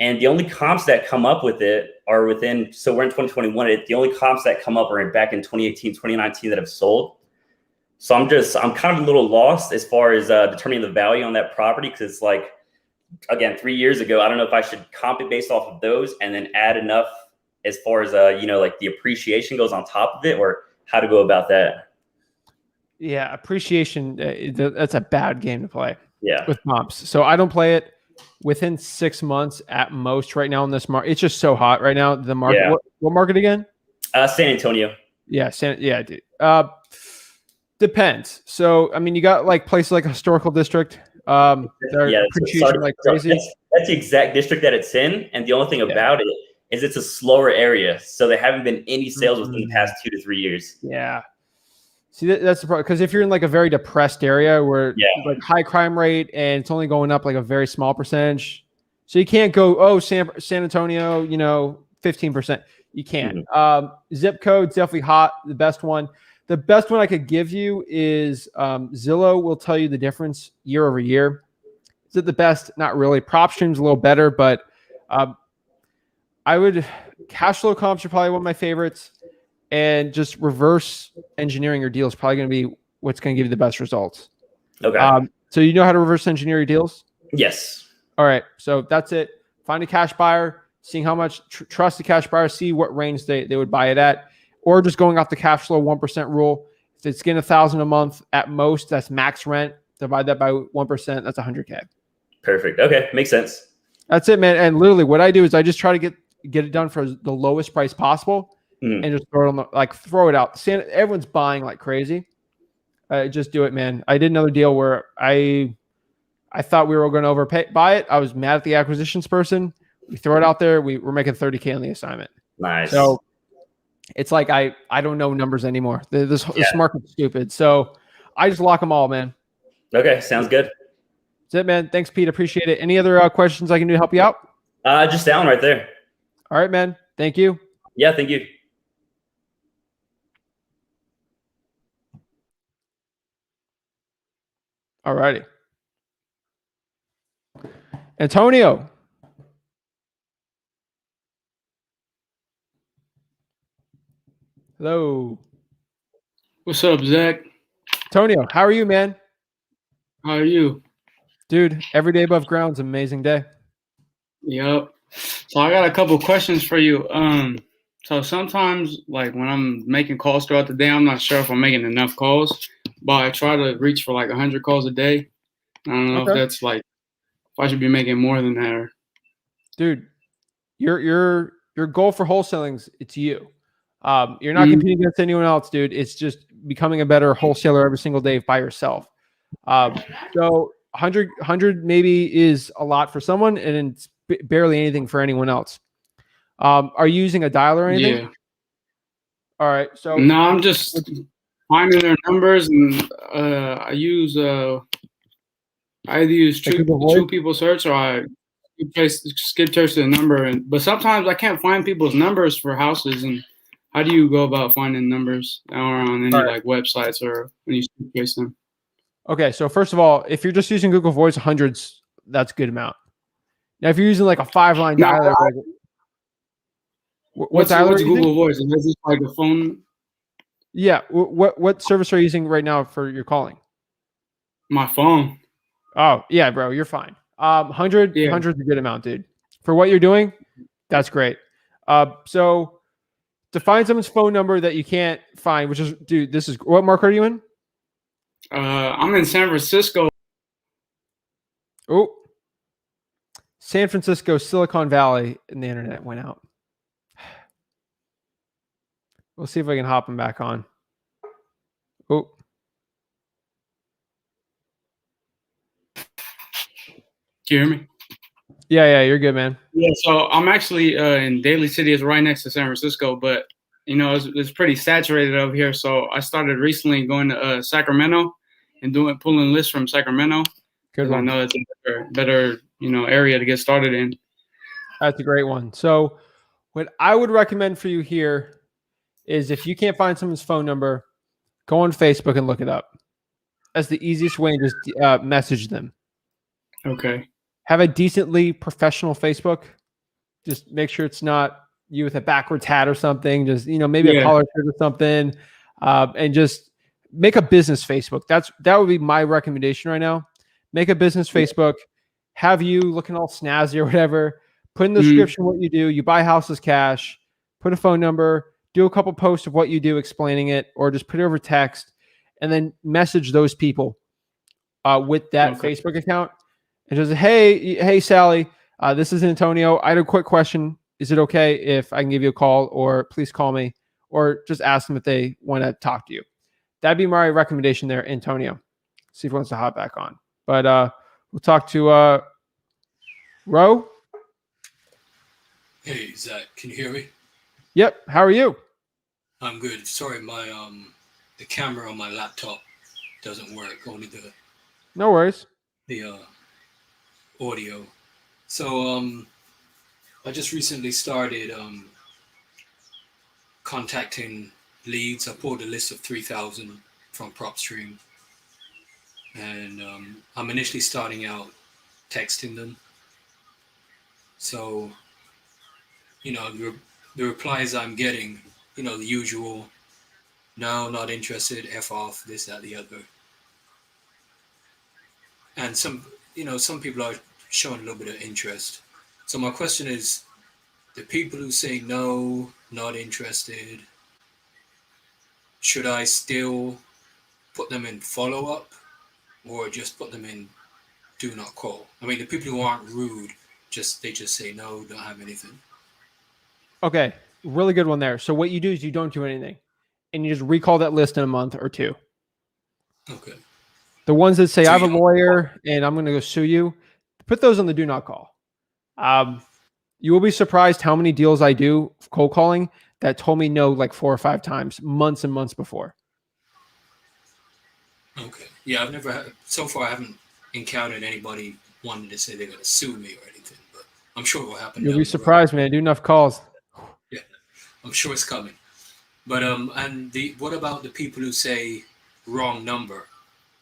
and the only comps that come up with it are within. So we're in 2021. The only comps that come up are back in 2018, 2019 that have sold. So I'm kind of a little lost as far as determining the value on that property, because it's like, again, 3 years ago, I don't know if I should comp it based off of those and then add enough as far as like the appreciation goes on top of it, or how to go about that. Yeah, appreciation. That's a bad game to play. Yeah, with comps. So I don't play it within 6 months at most right now in this market. It's just so hot right now. The market. Yeah. What market again? San Antonio. Yeah, dude. Depends. So I mean, you got like places like a historical district. Their appreciation like crazy. That's the exact district that it's in, and the only thing about it is it's a slower area, so there haven't been any sales within the past 2 to 3 years. Yeah. See, that's the problem, because if you're in like a very depressed area where like high crime rate and it's only going up like a very small percentage, so you can't go, San Antonio, 15%. You can't. Zip code's definitely hot. The best one I could give you is Zillow will tell you the difference year over year. Is it the best? Not really. PropStream's a little better, but cash flow comps are probably one of my favorites. And just reverse engineering your deals is probably going to be what's going to give you the best results. Okay. So you know how to reverse engineer your deals? Yes. All right. So that's it. Find a cash buyer, seeing how much trust the cash buyer, see what range they would buy it at, or just going off the cash flow 1% rule. If it's getting $1,000 a month at most, that's max rent. Divide that by 1%. That's $100K. Perfect. Okay, makes sense. That's it, man. And literally, what I do is I just try to get it done for the lowest price possible. And just throw it out. Everyone's buying like crazy. Just do it, man. I did another deal where I thought we were going to buy it. I was mad at the acquisitions person. We throw it out there. We're making $30K on the assignment. Nice. So it's like I don't know numbers anymore. This market's stupid. So I just lock them all, man. Okay, sounds good. That's it, man. Thanks, Pete. Appreciate it. Any other questions I can do to help you out? Just that one right there. All right, man. Thank you. Yeah, thank you. All righty. Antonio. Hello. What's up, Zach? Antonio, how are you, man? How are you? Dude, every day above ground's an amazing day. Yep. So I got a couple questions for you. So sometimes, like when I'm making calls throughout the day, I'm not sure if I'm making enough calls, but I try to reach for like 100 calls a day. I don't know if that's like, if I should be making more than that. Or... Dude, your goal for wholesaling, it's you. You're not competing against anyone else, dude. It's just becoming a better wholesaler every single day by yourself. So 100 maybe is a lot for someone, and it's barely anything for anyone else. Are you using a dialer or anything? Yeah. All right. So no, I'm just finding their numbers, and I either use True People Search, or I skip trace the number. But sometimes I can't find people's numbers for houses. And how do you go about finding numbers that are on any like websites or when you skip trace them? Okay, so first of all, if you're just using Google Voice, hundreds, that's a good amount. Now, if you're using like a 5-line dialer, what's Google Voice? Is this like a phone? Yeah. What service are you using right now for your calling? My phone. Oh, yeah, bro, you're fine. 100 is a good amount, dude. For what you're doing, that's great. So to find someone's phone number that you can't find, which is, dude, this is, what market are you in? I'm in San Francisco. Oh, San Francisco, Silicon Valley, and the internet went out. We'll see if I can hop him back on. Oh. Can you hear me? Yeah, you're good, man. Yeah, so I'm actually in Daly City. It's right next to San Francisco, but it's pretty saturated over here. So I started recently going to Sacramento and pulling lists from Sacramento. Good I one. know it's a better area to get started in. That's a great one. So what I would recommend for you here is if you can't find someone's phone number, go on Facebook and look it up. That's the easiest way, and just message them. Okay. Have a decently professional Facebook. Just make sure it's not you with a backwards hat or something. Just, maybe a collar shirt or something. And just make a business Facebook. That would be my recommendation right now. Make a business Facebook. Have you looking all snazzy or whatever. Put in the description what you do. You buy houses cash. Put a phone number. Do a couple posts of what you do explaining it, or just put it over text, and then message those people with that Facebook account. And just, hey, Sally, this is Antonio. I had a quick question. Is it okay if I can give you a call, or please call me, or just ask them if they want to talk to you? That'd be my recommendation there, Antonio. See if he wants to hop back on. But we'll talk to Ro. Hey, Zach, can you hear me? Yep. How are you? I'm good. Sorry, my the camera on my laptop doesn't work. Only No worries. the audio. So I just recently started contacting leads. I pulled a list of 3,000 from PropStream, and I'm initially starting out texting them. So, the replies I'm getting, the usual, no, not interested, F off, this, that, the other. And some people are showing a little bit of interest. So my question is, the people who say no, not interested, should I still put them in follow-up, or just put them in do not call? I mean, the people who aren't rude, they just say no, don't have anything. Okay. Really good one there. So what you do is you don't do anything, and you just recall that list in a month or two. Okay. The ones that say, I have a lawyer and I'm going to go sue you, put those on the do not call. You will be surprised how many deals I do cold calling that told me no like 4 or 5 times, months and months before. Okay. Yeah, so far I haven't encountered anybody wanting to say they're going to sue me or anything, but I'm sure it will happen. You'll be surprised, man. Do enough calls. Yeah, I'm sure it's coming. But what about the people who say wrong number?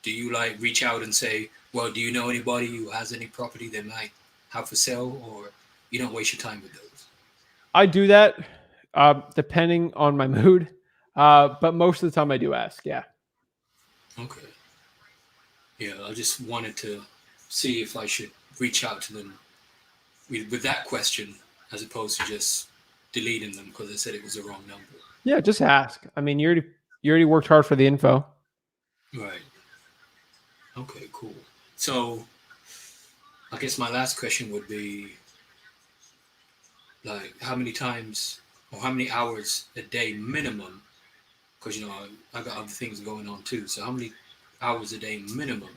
Do you reach out and say, well, do you know anybody who has any property they might have for sale, or you don't waste your time with those? I do that depending on my mood, but most of the time I do ask. Yeah. Okay. Yeah, I just wanted to see if I should reach out to them with that question, as opposed to just deleting them because they said it was the wrong number. Yeah, just ask. I mean, you already worked hard for the info. Right. Okay, cool. So I guess my last question would be, how many times or how many hours a day minimum? Because, I got other things going on too. So how many hours a day minimum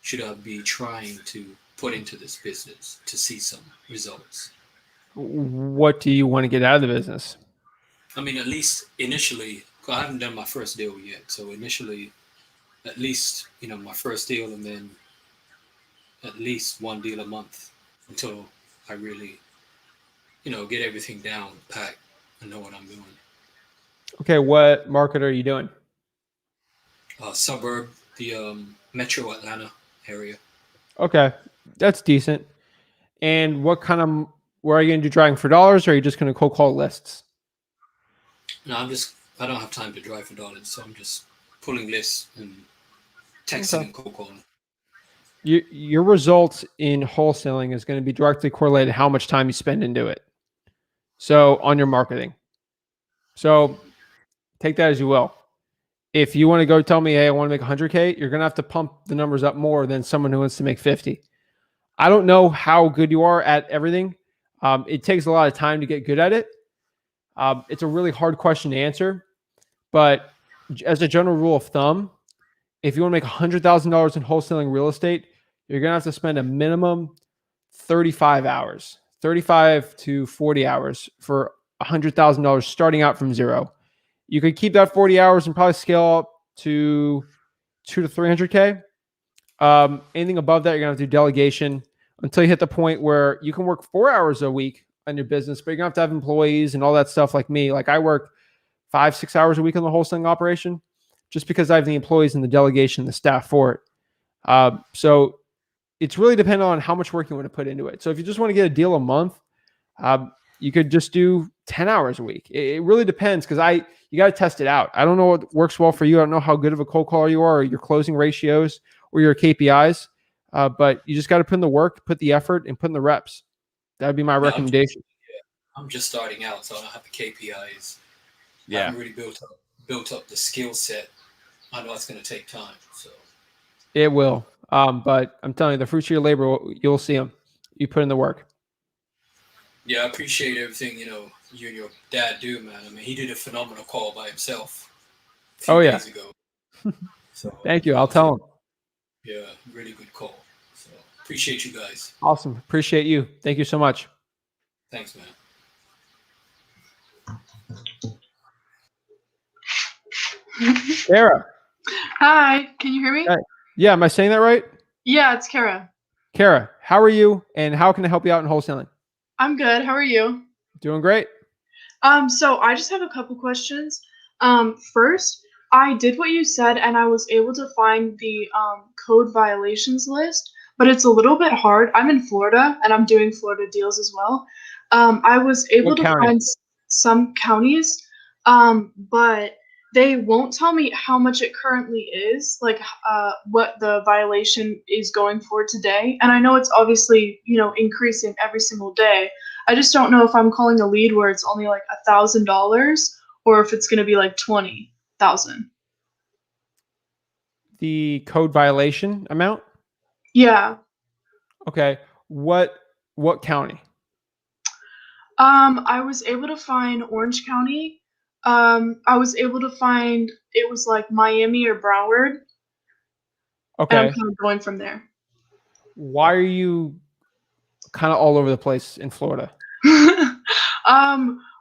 should I be trying to put into this business to see some results? What do you want to get out of the business? I mean, at least initially, I haven't done my first deal yet. So initially, at least, my first deal, and then at least one deal a month until I really, get everything down, packed, and know what I'm doing. Okay, what market are you doing? Suburb, the Metro Atlanta area. Okay, that's decent. And where are you going to do driving for dollars, or are you just going to cold call lists? No, I don't have time to drive for dollars, so I'm just pulling lists and texting and cold calling. Your results in wholesaling is going to be directly correlated to how much time you spend into it. So on your marketing. So take that as you will. If you want to go tell me, hey, I want to make 100K, you're going to have to pump the numbers up more than someone who wants to make 50. I don't know how good you are at everything. It takes a lot of time to get good at it. It's a really hard question to answer. But as a general rule of thumb, if you want to make $100,000 in wholesaling real estate, you're going to have to spend a minimum 35 hours, 35 to 40 hours for $100,000 starting out from zero. You could keep that 40 hours and probably scale up to 2 to 300K. Anything above that, you're going to have to do delegation until you hit the point where you can work 4 hours a week on your business, but you're going to have employees and all that stuff like me. Like I work 5-6 hours a week on the wholesaling operation just because I have the employees and the delegation, the staff for it. So it's really dependent on how much work you want to put into it. So if you just want to get a deal a month, you could just do 10 hours a week. It really depends because you got to test it out. I don't know what works well for you. I don't know how good of a cold caller you are or your closing ratios or your KPIs, but you just got to put in the work, put the effort, and put in the reps. That would be my recommendation. I'm just starting out, so I don't have the KPIs. I Yeah. haven't really built up the skill set. I know it's going to take time. So It will. But I'm telling you, the fruits of your labor, you'll see them. You put in the work. yeah, I appreciate everything, you and your dad do, man. I mean, he did a phenomenal call by himself a few days ago. So Thank you. I'll tell him. Yeah, really good call. So appreciate you guys. Awesome. Appreciate you. Thank you so much. Thanks, man. Kara. Hi, can you hear me? Hi. Yeah, am I saying that right? Yeah, it's Kara. Kara, how are you and how can I help you out in wholesaling? I'm good. How are you? Doing great. So I just have a couple questions. First, I did what you said and I was able to find the code violations list, but it's a little bit hard. I'm in Florida and I'm doing Florida deals as well. I was able What to county? find some counties, but they won't tell me how much it currently is, like what the violation is going for today. And I know it's obviously, increasing every single day. I just don't know if I'm calling a lead where it's only like $1,000 or if it's going to be like 20,000. The code violation amount? Yeah. Okay. What county? I was able to find Orange County. I was able to find it was like Miami or Broward. And I'm Okay. kind of going from there. Why are you kind of all over the place in Florida?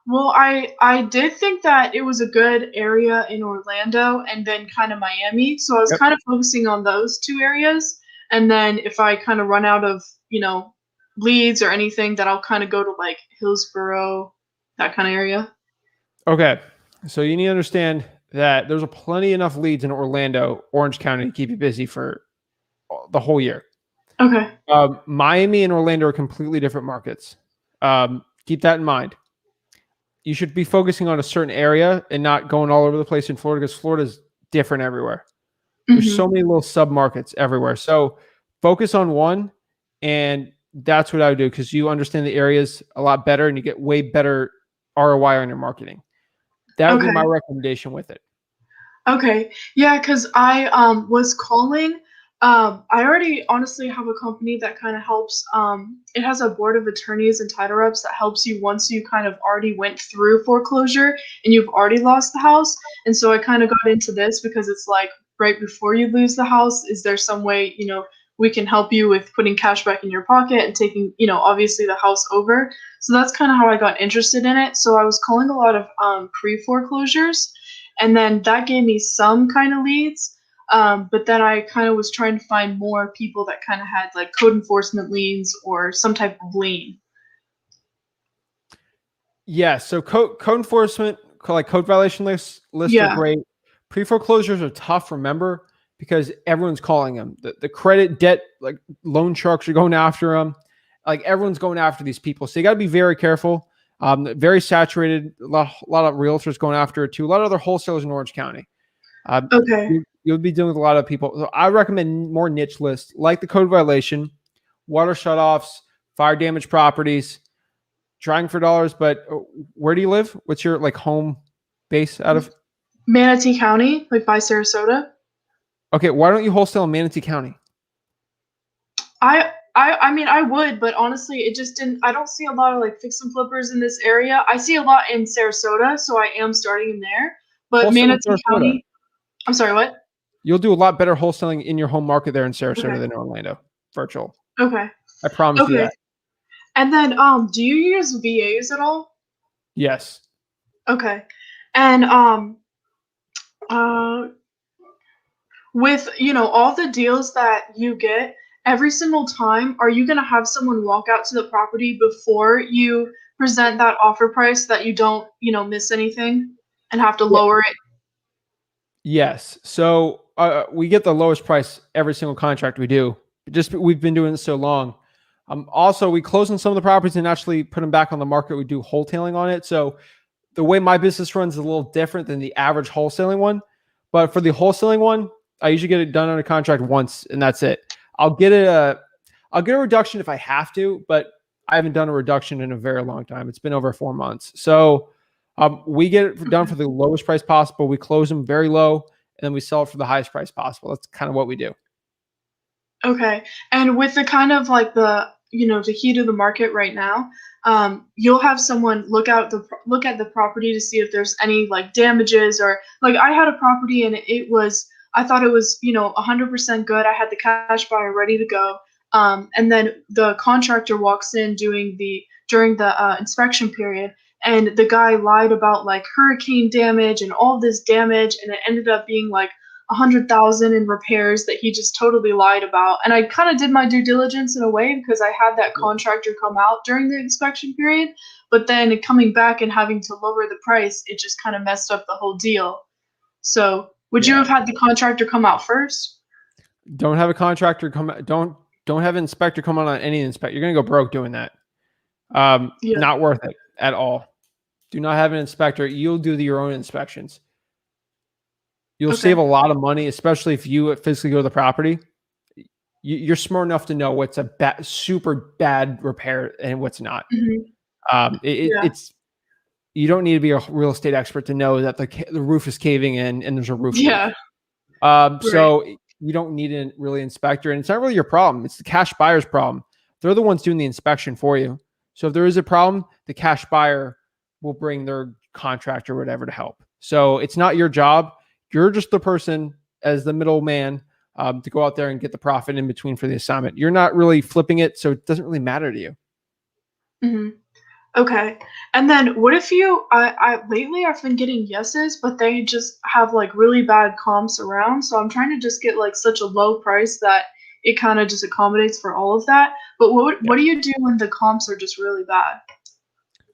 Well, I did think that it was a good area in Orlando and then kind of Miami. So I was kind of focusing on those two areas. And then if I kind of run out of, leads or anything, then I'll kind of go to like Hillsborough, that kind of area. Okay. So you need to understand that there's plenty enough leads in Orlando, Orange County to keep you busy for the whole year. Okay. Miami and Orlando are completely different markets. Keep that in mind. You should be focusing on a certain area and not going all over the place in Florida because Florida is different everywhere. There's so many little sub markets everywhere. So focus on one, and that's what I would do because you understand the areas a lot better and you get way better ROI on your marketing. That would be my recommendation with it. Okay. Yeah, because I was calling. I already honestly have a company that kind of helps. It has a board of attorneys and title reps that helps you once you kind of already went through foreclosure and you've already lost the house. And so I kind of got into this because it's like right before you lose the house, is there some way, we can help you with putting cash back in your pocket and taking, obviously the house over. So that's kind of how I got interested in it. So I was calling a lot of pre-foreclosures, and then that gave me some kind of leads. But then I kind of was trying to find more people that kind of had like code enforcement liens or some type of lien. Yeah. So code enforcement, like code violation lists are great. Pre-foreclosures are tough, remember, because everyone's calling them. The credit debt, like loan sharks are going after them. Like everyone's going after these people. So you got to be very careful. Very saturated. A lot of realtors going after it too. A lot of other wholesalers in Orange County. You'll be dealing with a lot of people. So I recommend more niche lists like the code violation, water shutoffs, fire damage properties, trying for dollars. But where do you live? What's your like home base out of? Manatee County, like by Sarasota. Okay, why don't you wholesale in Manatee County? I mean, I would, but honestly, it just didn't. I don't see a lot of like fix and flippers in this area. I see a lot in Sarasota, so I am starting in there. But Wholesale in Manatee Sarasota. County. I'm sorry, what? You'll do a lot better wholesaling in your home market there in Sarasota than Orlando. Virtual. Okay. I promise you that. And then do you use VAs at all? Yes. Okay. And uh with all the deals that you get every single time, are you going to have someone walk out to the property before you present that offer price that you don't miss anything and have to Yeah. lower it? Yes. So we get the lowest price every single contract we do. Just we've been doing this so long. Also, we close on some of the properties and actually put them back on the market. We do wholetailing on it. So the way my business runs is a little different than the average wholesaling one. But for the wholesaling one, I usually get it done under contract once, and that's it. I'll get a reduction if I have to, but I haven't done a reduction in a very long time. It's been over 4 months. So we get it done for the lowest price possible. We close them very low, and then we sell it for the highest price possible. That's kind of what we do. Okay. And with the kind of like the heat of the market right now, you'll have someone look at the property to see if there's any like damages, or like I had a property and I thought it was 100% good. I had the cash buyer ready to go. And then the contractor walks in during the inspection period, and the guy lied about like hurricane damage and all this damage, and it ended up being like 100,000 in repairs that he just totally lied about. And I kind of did my due diligence in a way because I had that contractor come out during the inspection period, but then coming back and having to lower the price, it just kind of messed up the whole deal. So would you have had the contractor come out first? Don't have a contractor come. Don't have an inspector come on any inspect. You're gonna go broke doing that. Yeah. Not worth it at all. Do not have an inspector. You'll do your own inspections. You'll save a lot of money, especially if you physically go to the property. You're smart enough to know what's a super bad repair and what's not. Mm-hmm. It's you don't need to be a real estate expert to know that the roof is caving in and there's a roof leak. So you don't need a really inspector, and it's not really your problem. It's the cash buyer's problem. They're the ones doing the inspection for you. So if there is a problem, the cash buyer will bring their contractor or whatever to help. So it's not your job. You're just the person as the middleman to go out there and get the profit in between for the assignment. You're not really flipping it, so it doesn't really matter to you. Mm-hmm. Okay. And then what if I lately I've been getting yeses, but they just have like really bad comps around. So I'm trying to just get like such a low price that it kind of just accommodates for all of that. But what do you do when the comps are just really bad?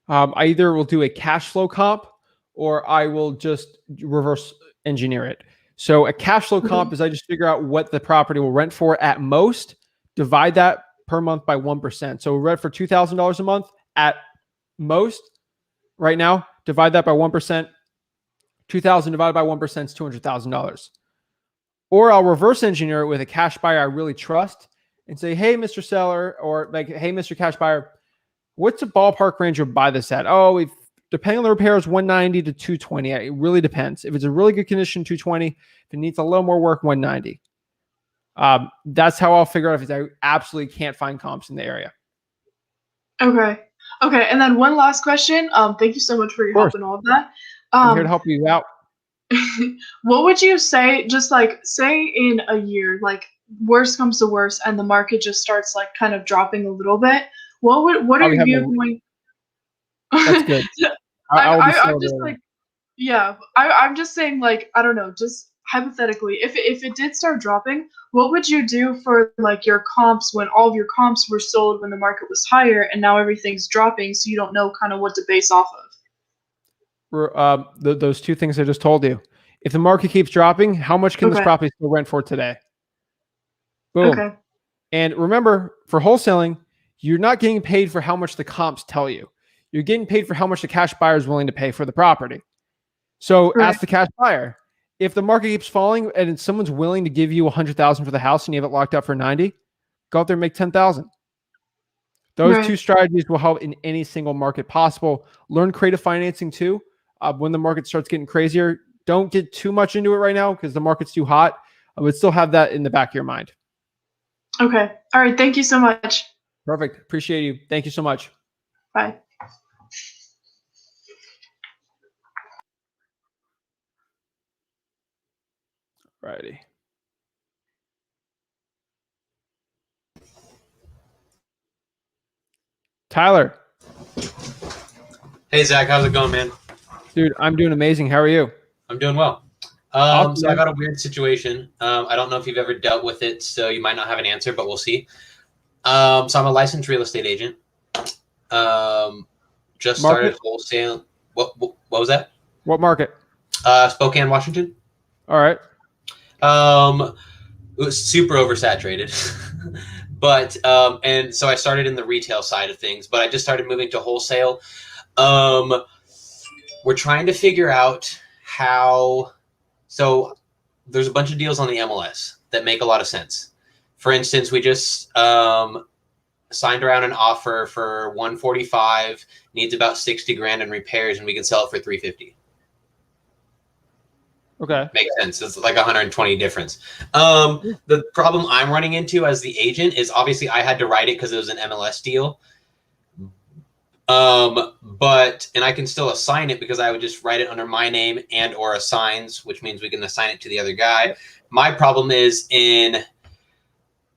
I either will do a cash flow comp or I will just reverse engineer it. So a cash flow comp is I just figure out what the property will rent for at most, divide that per month by 1%. So we rent for $2,000 a month at most right now, divide that by 1%. 2,000 divided by 1% is $200,000. Or I'll reverse engineer it with a cash buyer I really trust and say, hey, Mr. Seller, or like, hey, Mr. Cash Buyer, what's the ballpark range you'll buy this at? Oh, depending on the repairs, 190 to 220. It really depends. If it's a really good condition, 220. If it needs a little more work, 190. That's how I'll figure out if I absolutely can't find comps in the area. Okay. Okay. And then one last question. Thank you so much for your help and all of that. I'm here to help you out. What would you say, just like say in a year, like worst comes to worst and the market just starts like kind of dropping a little bit? What are you going? That's good. I'm just like, yeah, I'm just saying, like, I don't know, just hypothetically, if it did start dropping, what would you do for like your comps when all of your comps were sold when the market was higher and now everything's dropping, so you don't know kind of what to base off of? Those two things I just told you. If the market keeps dropping, how much can this property still rent for today? Boom. Okay. And remember, for wholesaling, you're not getting paid for how much the comps tell you. You're getting paid for how much the cash buyer is willing to pay for the property. So ask the cash buyer. If the market keeps falling and someone's willing to give you 100,000 for the house and you have it locked up for 90, go out there and make 10,000. Those two strategies will help in any single market possible. Learn creative financing too. When the market starts getting crazier, don't get too much into it right now because the market's too hot. I would still have that in the back of your mind. Okay. All right. Thank you so much. Perfect. Appreciate you. Thank you so much. Bye. Alrighty. Tyler. Hey, Zach, how's it going, man? Dude, I'm doing amazing. How are you? I'm doing well. Awesome, So I man. got a weird situation. I don't know if you've ever dealt with it, so you might not have an answer, but we'll see. So I'm a licensed real estate agent. Just started wholesale. What was that? What market? Spokane, Washington. All right. It was super oversaturated. But and so I started in the retail side of things, but I just started moving to wholesale. We're trying to figure out how. So there's a bunch of deals on the MLS that make a lot of sense. For instance, we just signed around an offer for 145, needs about 60 grand in repairs, and we can sell it for 350. Okay. Makes sense. It's like 120 difference. The problem I'm running into as the agent is obviously I had to write it because it was an MLS deal. And I can still assign it because I would just write it under my name and or assigns, which means we can assign it to the other guy. My problem is in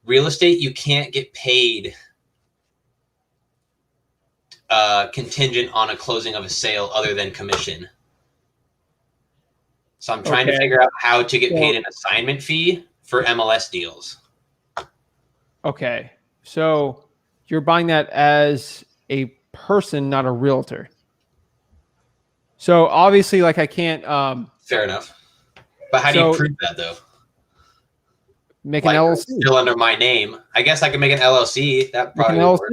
real estate, you can't get paid contingent on a closing of a sale other than commission. So I'm trying to figure out how to get paid an assignment fee for MLS deals. Okay. So you're buying that as a person, not a realtor. So obviously, like I can't fair enough. But how do you prove that though? Make an LLC. Still under my name. I guess I can make an LLC. That probably would work.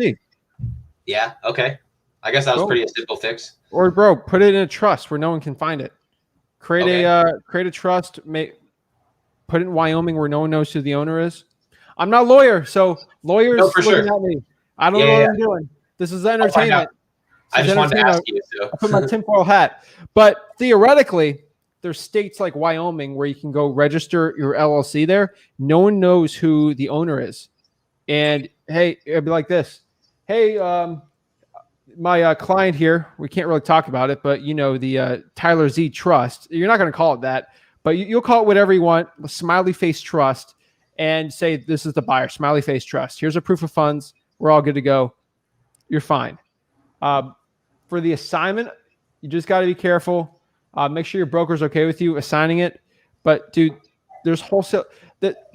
Yeah, okay. I guess that was pretty a simple fix. Or bro, put it in a trust where no one can find it. Create a trust, put it in Wyoming where no one knows who the owner is. I'm not a lawyer, so lawyers looking at me. I don't know what I'm doing. This is entertainment. I just wanted to ask you. So. I put my tinfoil hat. But theoretically, there's states like Wyoming where you can go register your LLC there. No one knows who the owner is. And hey, it'd be like this. Hey, my client here, we can't really talk about it, but you know, the Tyler Z Trust, you're not going to call it that, but you'll call it whatever you want, smiley face trust, and say, this is the buyer, smiley face trust. Here's a proof of funds. We're all good to go. You're fine. For the assignment, you just got to be careful. Make sure your broker's okay with you assigning it. But dude, there's wholesale that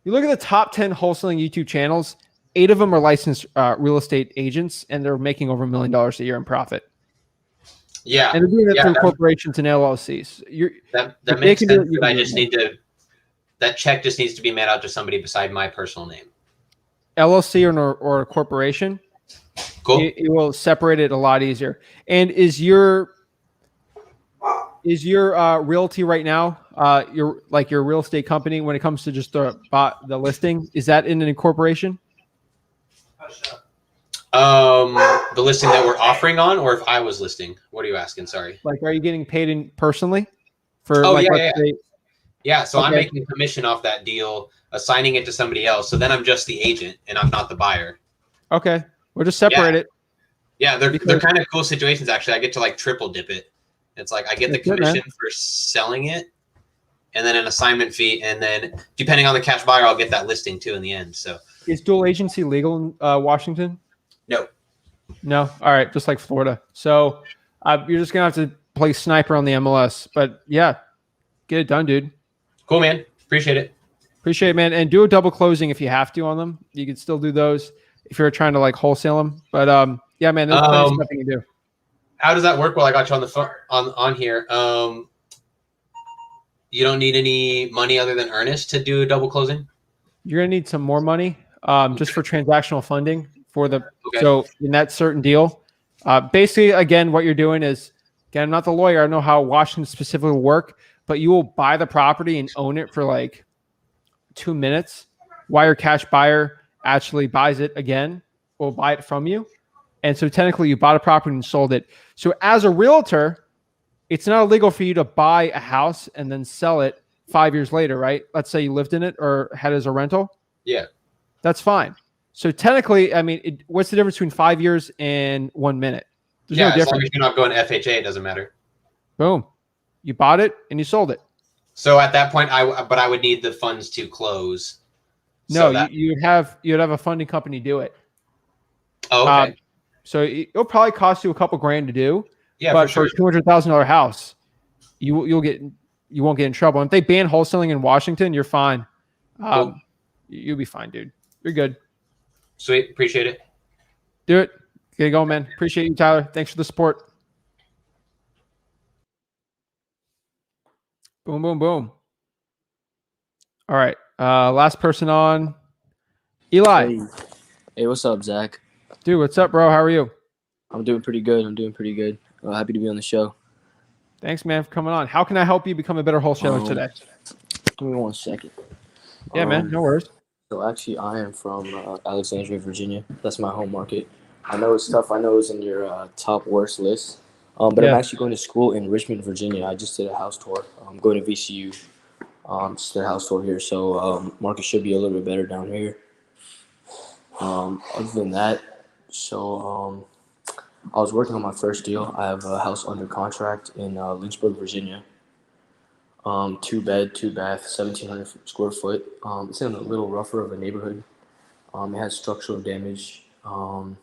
you look at the top 10 wholesaling YouTube channels, 8 of them are licensed real estate agents, and they're making over $1 million a year in profit. Yeah, and they're doing it through corporations and LLCs. That makes sense. But I just need to. That check just needs to be made out to somebody beside my personal name. LLC or a corporation. Cool. It will separate it a lot easier. And is your realty right now, your real estate company, when it comes to just the listing, is that in an incorporation? The listing that we're offering on, or if I was listing, what are you asking? Sorry. Like, are you getting paid in personally for? Yeah. So I'm making a commission off that deal, assigning it to somebody else. So then I'm just the agent and I'm not the buyer. Okay. We'll just separate it. Yeah. They're kind of cool situations. Actually, I get to like triple dip it. It's like I get the commission for selling it and then an assignment fee. And then depending on the cash buyer, I'll get that listing too in the end. So is dual agency legal in Washington? No. No. All right. Just like Florida. So you're just going to have to play sniper on the MLS. But yeah, get it done, dude. Cool, man. Appreciate it. Appreciate it, man. And do a double closing if you have to on them. You can still do those if you're trying to like wholesale them. But yeah, man, there's plenty of stuff you can do. How does that work? Well, I got you on the phone on here. You don't need any money other than earnest to do a double closing? You're going to need some more money just for transactional funding for the so in that certain deal. Basically, again, what you're doing is, again, I'm not the lawyer. I don't know how Washington specifically will work, but you will buy the property and own it for like 2 minutes while your cash buyer actually buys it again, will buy it from you. And so technically you bought a property and sold it. So as a realtor, it's not illegal for you to buy a house and then sell it 5 years later, right? Let's say you lived in it or had it as a rental. Yeah. That's fine. So technically, I mean, what's the difference between 5 years and 1 minute? There's no difference. As long as you're not going FHA, it doesn't matter. Boom. You bought it and you sold it. So at that point, I would need the funds to close. No, you'd have a funding company do it. Oh, okay. So it'll probably cost you a couple grand to do. Yeah, but for for a $200,000 house, you won't get in trouble. And if they ban wholesaling in Washington, you're fine. Cool. You'll be fine, dude. You're good. Sweet. Appreciate it. Do it. Get it going, man. Appreciate you, Tyler. Thanks for the support. Boom, boom, boom. All right. Last person on. Eli. Hey, what's up, Zach? Dude, what's up, bro? How are you? I'm doing pretty good. Happy to be on the show. Thanks, man, for coming on. How can I help you become a better wholesaler today? Give me 1 second. Yeah, man. No worries. So actually, I am from Alexandria, Virginia. That's my home market. I know it's tough. I know it's in your top worst list. But Yeah. I'm actually going to school in Richmond, Virginia. I just did a house tour. I'm going to VCU. Just did a house tour here. So market should be a little bit better down here. Other than that, so I was working on my first deal. I have a house under contract in Lynchburg, Virginia. 2 bed, 2 bath, 1,700 square foot. It's in a little rougher of a neighborhood. It has structural damage, so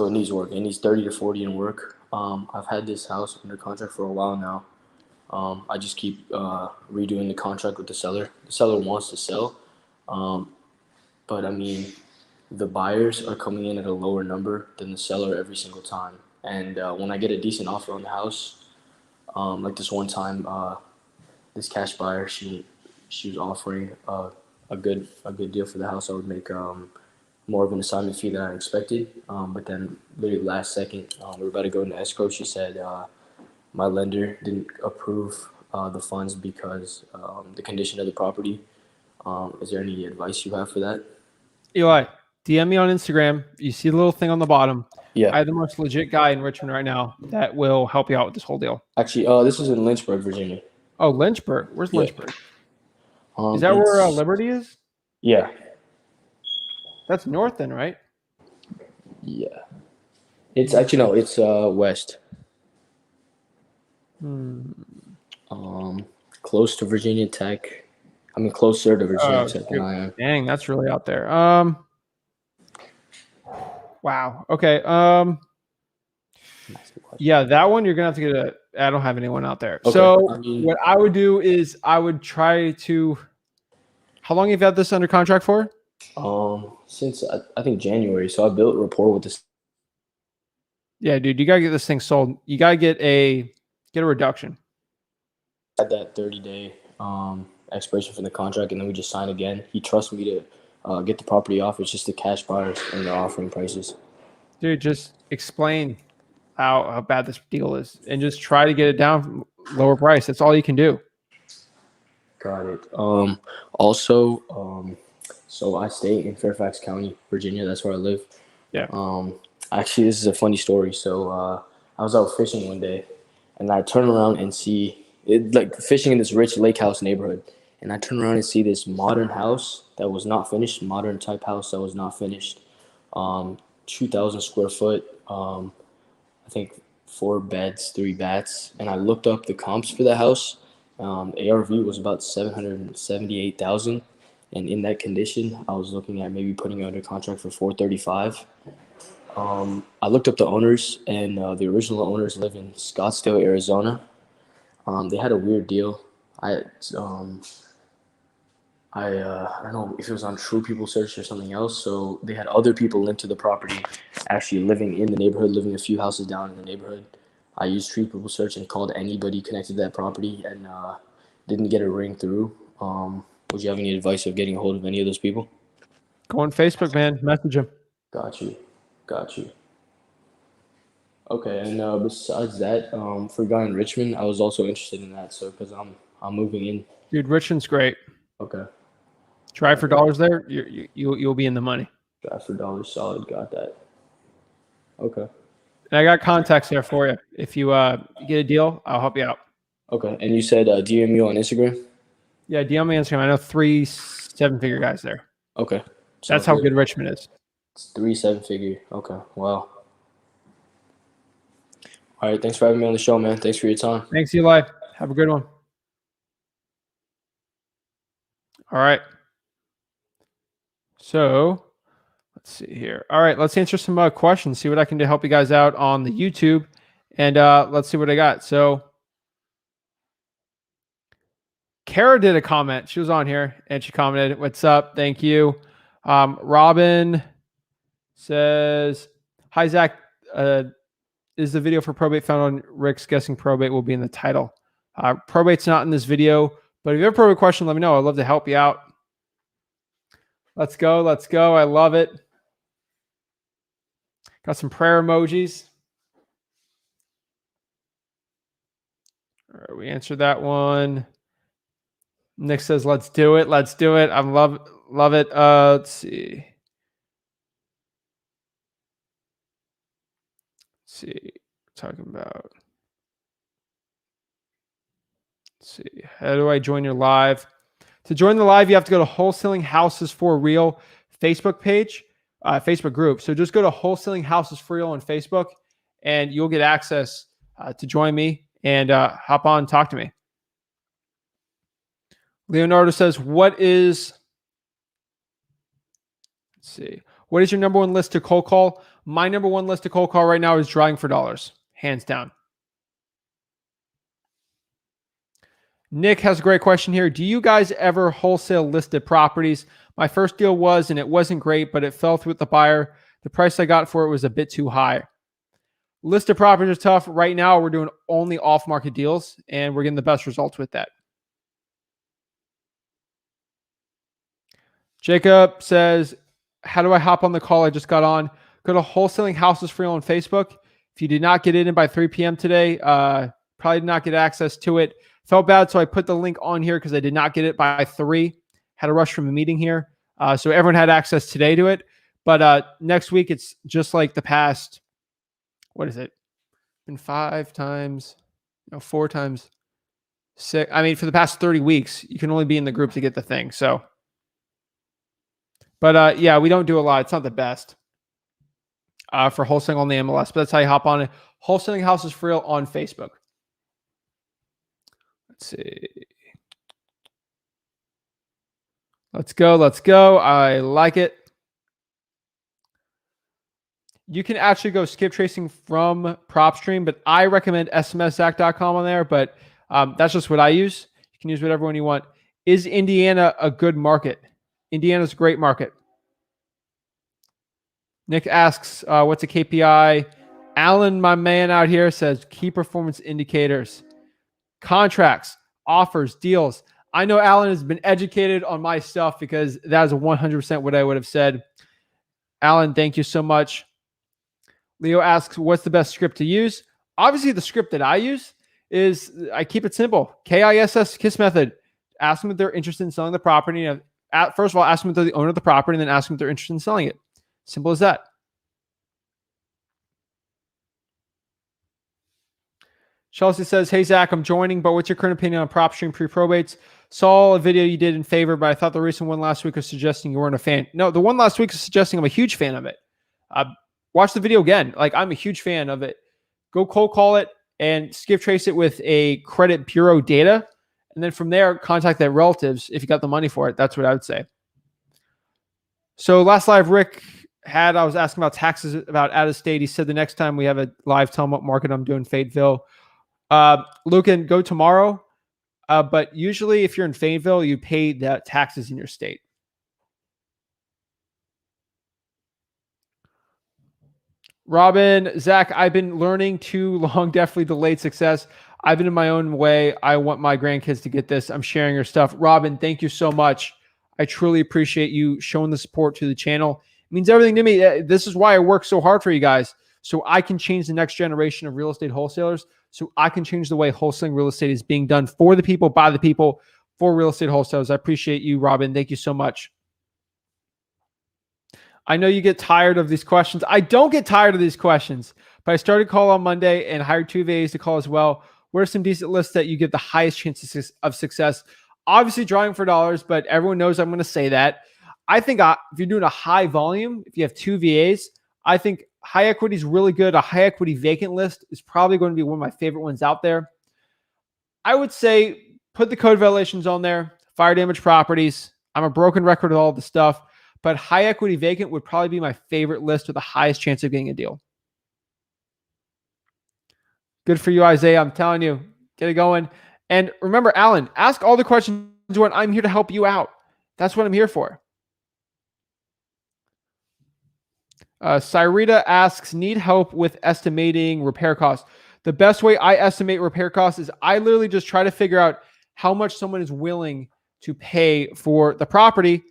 it needs work. It needs 30 to 40 in work. I've had this house under contract for a while now. I just keep redoing the contract with the seller. The seller wants to sell, but I mean, the buyers are coming in at a lower number than the seller every single time. And when I get a decent offer on the house, like this one time, this cash buyer, she was offering a good deal for the house. I would make more of an assignment fee than I expected. But then literally last second, we were about to go into escrow. She said my lender didn't approve the funds because the condition of the property. Is there any advice you have for that? Eli, DM me on Instagram. You see the little thing on the bottom. Yeah. I have the most legit guy in Richmond right now that will help you out with this whole deal. Actually, this is in Lynchburg, Virginia. Oh, Lynchburg. Where's Yeah. Lynchburg? Is that where Liberty is? Yeah. That's north then, right? Yeah. It's actually, no, it's west. Close to Virginia Tech. I mean, closer to Virginia Tech than I am. Dang, that's really out there. Wow. Okay. Yeah, that one you're gonna have to get I don't have anyone out there. Okay. So what I would do is I would try to. How long have you had this under contract for? Since I think January. So I built rapport with this. Yeah, dude, you gotta get this thing sold. You gotta get a reduction. Had that 30-day expiration for the contract, and then we just signed again. He trusts me to get the property off. It's just the cash buyers and the offering prices. Dude, just explain how bad this deal is, and just try to get it down lower price. That's all you can do. Got it. Also, so I stay in Fairfax County, Virginia. That's where I live. Yeah. Actually, this is a funny story. So I was out fishing one day, and I turn around and see it, like fishing in this rich lake house neighborhood, and I turn around and see this modern house that was not finished, modern type house that was not finished, 2,000 square foot. I think 4 beds, 3 baths, and I looked up the comps for the house. ARV was about 778,000, and in that condition, I was looking at maybe putting it under contract for 435. I looked up the owners, and the original owners live in Scottsdale, Arizona. They had a weird deal. I don't know if it was on True People Search or something else. So they had other people linked to the property, actually living in the neighborhood, living a few houses down in the neighborhood. I used True People Search and called anybody connected to that property, and didn't get a ring through. Would you have any advice of getting a hold of any of those people? Go on Facebook, man. Message them. Got you. Okay, and besides that, for a guy in Richmond, I was also interested in that. So because I'm moving in. Dude, Richmond's great. Okay. Try for dollars there. You'll be in the money. Try for dollars, solid. Got that. Okay. And I got contacts there for you. If you get a deal, I'll help you out. Okay. And you said DM you on Instagram? Yeah, DM me on Instagram. I know 3 7-figure guys there. Okay. That's how good Richmond is. It's 3 7-figure. Okay. Wow. All right. Thanks for having me on the show, man. Thanks for your time. Thanks, Eli. Have a good one. All right. So Let's see here. All right, let's answer some questions. See what I can do to help you guys out on the YouTube, and let's see what I got. So, Kara did a comment. She was on here and she commented, "What's up? Thank you." Robin says, "Hi Zach. Is the video for probate found on Rick's Guessing Probate will be in the title. Probate's not in this video, but if you have a probate question, let me know. I'd love to help you out." Let's go. Let's go. I love it. Got some prayer emojis. All right, we answered that one. Nick says, "Let's do it. Let's do it." I love it. Let's see. Talking about. Let's see. How do I join your live? To join the live, you have to go to Wholesaling Houses for Real Facebook page, Facebook group. So just go to Wholesaling Houses for Real on Facebook, and you'll get access to join me and hop on and talk to me. Leonardo says, what is your number one list to cold call? My number one list to cold call right now is Drawing for Dollars, hands down. Nick has a great question here. Do you guys ever wholesale listed properties? My first deal was, and it wasn't great, but it fell through with the buyer. The price I got for it was a bit too high. Listed properties are tough. Right now, we're doing only off-market deals, and we're getting the best results with that. Jacob says, how do I hop on the call I just got on? Go to Wholesaling Houses for Real on Facebook. If you did not get in by 3 p.m. today, probably did not get access to it. Felt bad, so I put the link on here because I did not get it by 3. Had to rush from a meeting here. So everyone had access today to it. But next week, it's just like the past, what is it? Been 5 times, 4 times 6. I mean, for the past 30 weeks, you can only be in the group to get the thing. So, but yeah, we don't do a lot. It's not the best for wholesaling on the MLS, but that's how you hop on it. Wholesaling Houses for Real on Facebook. Let's see. Let's go. Let's go. I like it. You can actually go skip tracing from PropStream, but I recommend smszach.com on there, but that's just what I use. You can use whatever one you want. Is Indiana a good market? Indiana's a great market. Nick asks, what's a KPI? Alan, my man out here, says key performance indicators. Contracts, offers, deals. I know Alan has been educated on my stuff because that is 100% what I would have said. Alan, thank you so much. Leo asks, what's the best script to use? Obviously, the script that I use is, I keep it simple. KISS, KISS method. Ask them if they're interested in selling the property. First of all, ask them if they're the owner of the property, and then ask them if they're interested in selling it. Simple as that. Chelsea says, hey, Zach, I'm joining, but what's your current opinion on PropStream pre-probates? Saw a video you did in favor, but I thought the recent one last week was suggesting you weren't a fan. No, the one last week is suggesting I'm a huge fan of it. Watch the video again. Like, I'm a huge fan of it. Go cold call it and skip trace it with a credit bureau data. And then from there, contact their relatives if you got the money for it. That's what I would say. So last live Rick had, I was asking about taxes about out of state. He said the next time we have a live, tell him what market I'm doing, Fayetteville. Lucan, go tomorrow. But usually if you're in Fayetteville, you pay the taxes in your state. Robin, Zach, I've been learning too long, definitely delayed success. I've been in my own way. I want my grandkids to get this. I'm sharing your stuff. Robin, thank you so much. I truly appreciate you showing the support to the channel. It means everything to me. This is why I work so hard for you guys, so I can change the next generation of real estate wholesalers, so I can change the way wholesaling real estate is being done for the people, by the people, for real estate wholesalers. I appreciate you, Robin. Thank you so much. I know you get tired of these questions. I don't get tired of these questions, but I started call on Monday and hired 2 VAs to call as well. What are some decent lists that you get the highest chances of success? Obviously, Drawing for Dollars, but everyone knows I'm going to say that. I think if you're doing a high volume, if you have 2 VAs, I think high equity is really good. A high equity vacant list is probably going to be one of my favorite ones out there. I would say put the code violations on there, fire damage properties. I'm a broken record of all the stuff, but high equity vacant would probably be my favorite list with the highest chance of getting a deal. Good for you, Isaiah. I'm telling you, get it going. And remember, Alan, ask all the questions you want. I'm here to help you out. That's what I'm here for. Cyrita asks, need help with estimating repair costs. The best way I estimate repair costs is I literally just try to figure out how much someone is willing to pay for the property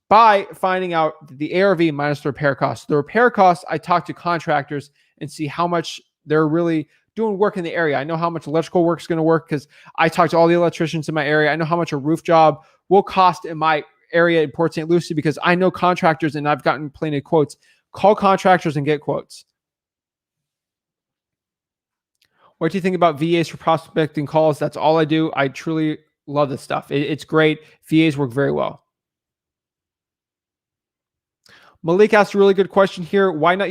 by finding out the ARV minus the repair costs. The repair costs, I talk to contractors and see how much they're really doing work in the area. I know how much electrical work is going to work because I talk to all the electricians in my area. I know how much a roof job will cost in my area in Port St. Lucie because I know contractors and I've gotten plenty of quotes. Call contractors and get quotes. What do you think about VAs for prospecting calls? That's all I do. I truly love this stuff. It's great. VAs work very well. Malik asked a really good question here. Why not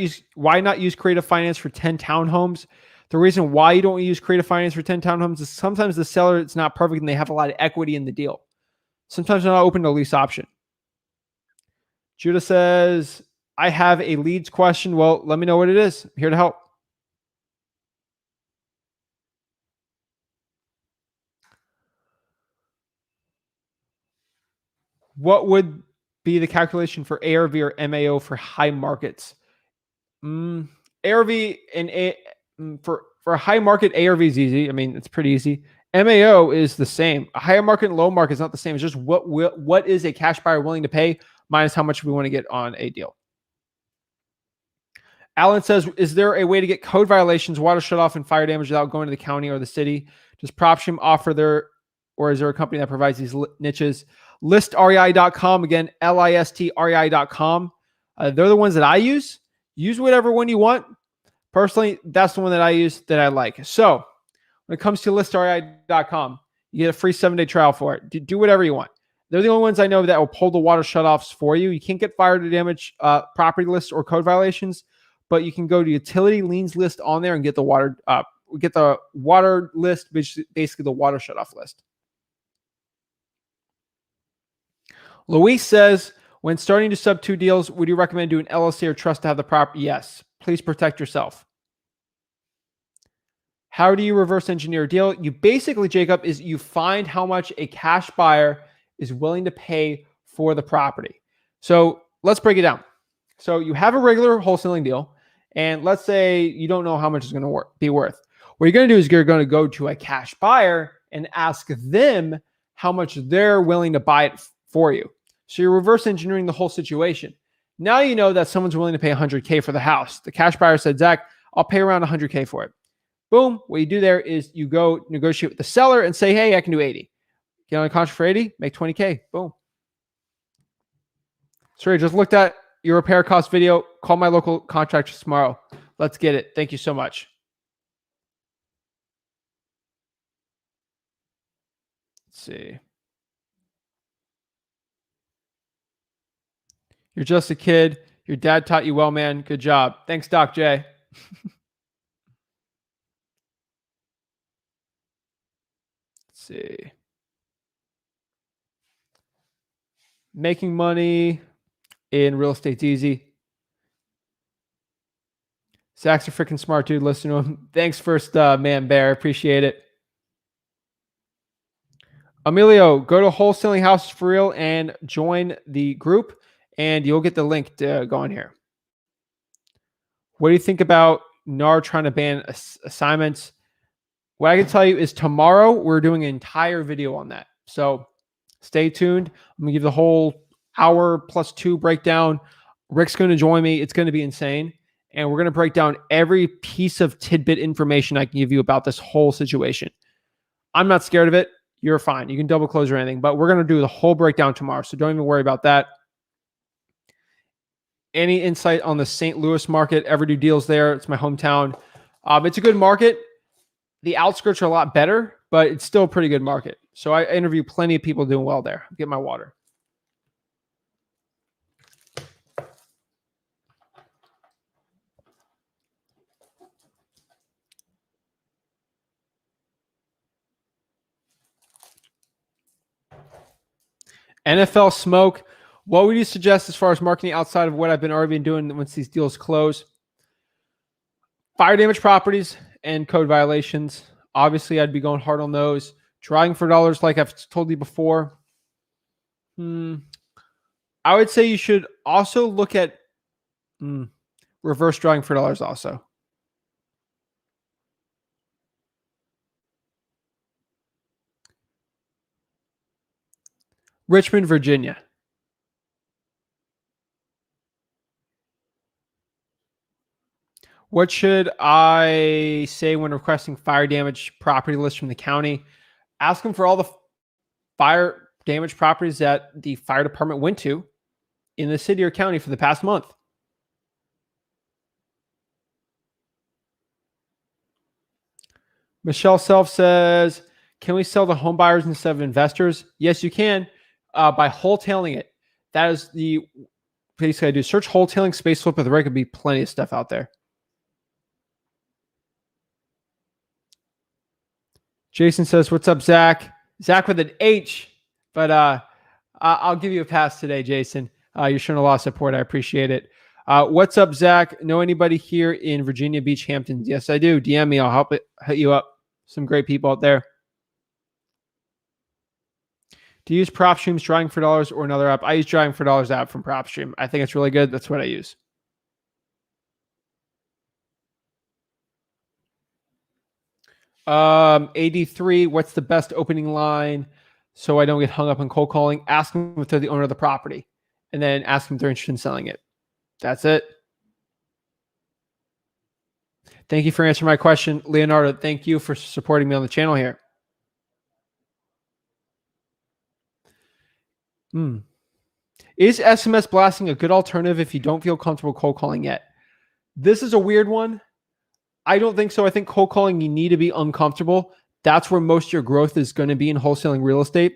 use creative finance for 10 townhomes? The reason why you don't use creative finance for 10 townhomes is sometimes the seller, it's not perfect and they have a lot of equity in the deal. Sometimes they're not open to a lease option. Judah says, I have a leads question. Well, let me know what it is. I'm here to help. What would be the calculation for ARV or MAO for high markets? ARV and for a high market, ARV is easy. I mean, it's pretty easy. MAO is the same. A higher market and low market is not the same. It's just what is a cash buyer willing to pay minus how much we want to get on a deal. Alan says, is there a way to get code violations, water shutoff, and fire damage without going to the county or the city? Does PropStream offer their, or is there a company that provides these niches? ListREI.com, again, LISTREI.com. They're the ones that I use. Use whatever one you want. Personally, that's the one that I use that I like. So when it comes to ListREI.com, you get a free 7-day trial for it. Do whatever you want. They're the only ones I know that will pull the water shutoffs for you. You can't get fire to damage property lists or code violations, but you can go to utility liens list on there and get the water list, basically the water shutoff list. Luis says, when starting to sub 2 deals, would you recommend doing LLC or trust to have the property? Yes. Please protect yourself. How do you reverse engineer a deal? You basically, Jacob, is you find how much a cash buyer is willing to pay for the property. So let's break it down. So you have a regular wholesaling deal, and let's say you don't know how much it's going to be worth. What you're going to do is you're going to go to a cash buyer and ask them how much they're willing to buy it for you. So you're reverse engineering the whole situation. Now you know that someone's willing to pay $100K for the house. The cash buyer said, Zach, I'll pay around $100K for it. Boom. What you do there is you go negotiate with the seller and say, hey, I can do 80. Get on a contract for 80, make 20K. Boom. Sorry, just looked at your repair cost video. Call my local contractor tomorrow. Let's get it. Thank you so much. Let's see. You're just a kid. Your dad taught you well, man. Good job. Thanks, Doc J. Let's see. Making money in real estate's easy. Zach's a freaking smart dude. Listen to him. Thanks first, man, Bear. Appreciate it. Emilio, go to Wholesaling Houses for Real and join the group, and you'll get the link to go in here. What do you think about NAR trying to ban assignments? What I can tell you is tomorrow we're doing an entire video on that. So stay tuned. I'm going to give the whole hour plus 2 breakdown. Rick's going to join me. It's going to be insane. And we're going to break down every piece of tidbit information I can give you about this whole situation. I'm not scared of it. You're fine. You can double close or anything, but we're going to do the whole breakdown tomorrow. So don't even worry about that. Any insight on the St. Louis market? Ever do deals there? It's my hometown. It's a good market. The outskirts are a lot better, but it's still a pretty good market. So I interview plenty of people doing well there. Get my water. NFL smoke. What would you suggest as far as marketing outside of what I've been already been doing once these deals close? Fire damage properties and code violations. Obviously, I'd be going hard on those. Drawing for dollars, like I've told you before. I would say you should also look at reverse drawing for dollars also. Richmond, Virginia. What should I say when requesting fire damage property list from the county? Ask them for all the fire damage properties that the fire department went to in the city or county for the past month. Michelle Self says, can we sell to home buyers instead of investors? Yes, you can by wholetailing it. That is the basically I do. Search wholetailing space flip with the reg. Could be plenty of stuff out there. Jason says, what's up, Zach? Zach with an H, but I'll give you a pass today, Jason. You're showing a lot of support. I appreciate it. What's up, Zach? Know anybody here in Virginia Beach, Hamptons? Yes, I do. DM me. I'll hit you up. Some great people out there. Do you use PropStream's Drawing for Dollars or another app? I use Drawing for Dollars app from PropStream. I think it's really good. That's what I use. AD3, what's the best opening line so I don't get hung up on cold calling? Ask them if they're the owner of the property, and then ask them if they're interested in selling it. That's it. Thank you for answering my question, Leonardo. Thank you for supporting me on the channel here. Is SMS blasting a good alternative if you don't feel comfortable cold calling yet? This is a weird one. I don't think so. I think cold calling, you need to be uncomfortable. That's where most of your growth is going to be in wholesaling real estate.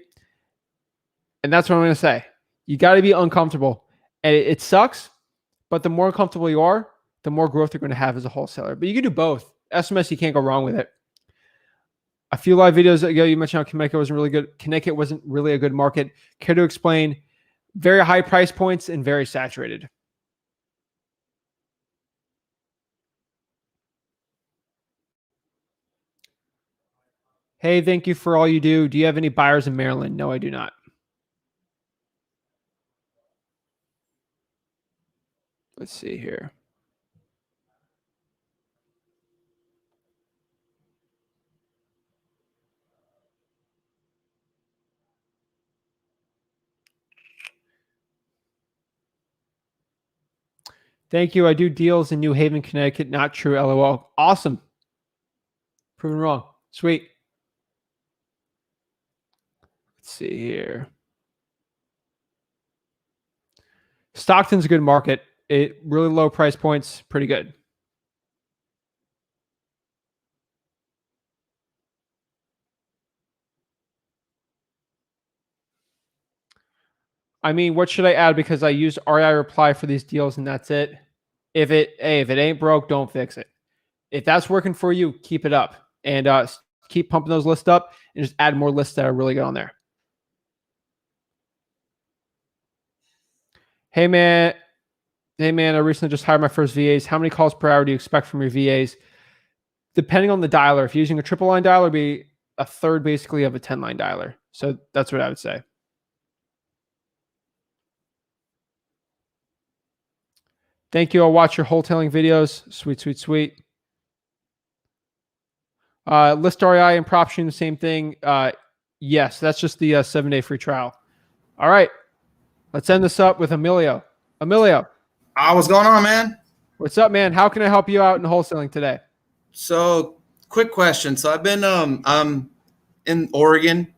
And that's what I'm going to say. You got to be uncomfortable. And it sucks, but the more uncomfortable you are, the more growth you're going to have as a wholesaler. But you can do both. SMS, you can't go wrong with it. A few live videos ago, you mentioned how Connecticut wasn't really good. Connecticut wasn't really a good market. Care to explain? Very high price points and very saturated. Hey, thank you for all you do. Do you have any buyers in Maryland? No, I do not. Let's see here. Thank you. I do deals in New Haven, Connecticut. Not true. LOL. Awesome. Proven wrong. Sweet. Let's see here. Stockton's a good market. It really low price points. Pretty good. I mean, what should I add? Because I use REI reply for these deals and that's it. If it ain't broke, don't fix it. If that's working for you, keep it up and keep pumping those lists up and just add more lists that are really good on there. Hey man, I recently just hired my first VAs. How many calls per hour do you expect from your VAs? Depending on the dialer. If you're using a triple line dialer, it'd be a third basically of a 10-line dialer. So that's what I would say. Thank you. I'll watch your wholesaling videos. Sweet, sweet, sweet. List REI and PropStream, the same thing. Yes, that's just the 7-day free trial. All right. Let's end this up with Emilio. Emilio. What's going on, man? What's up, man? How can I help you out in wholesaling today? So, quick question. So, I've been I'm in Oregon,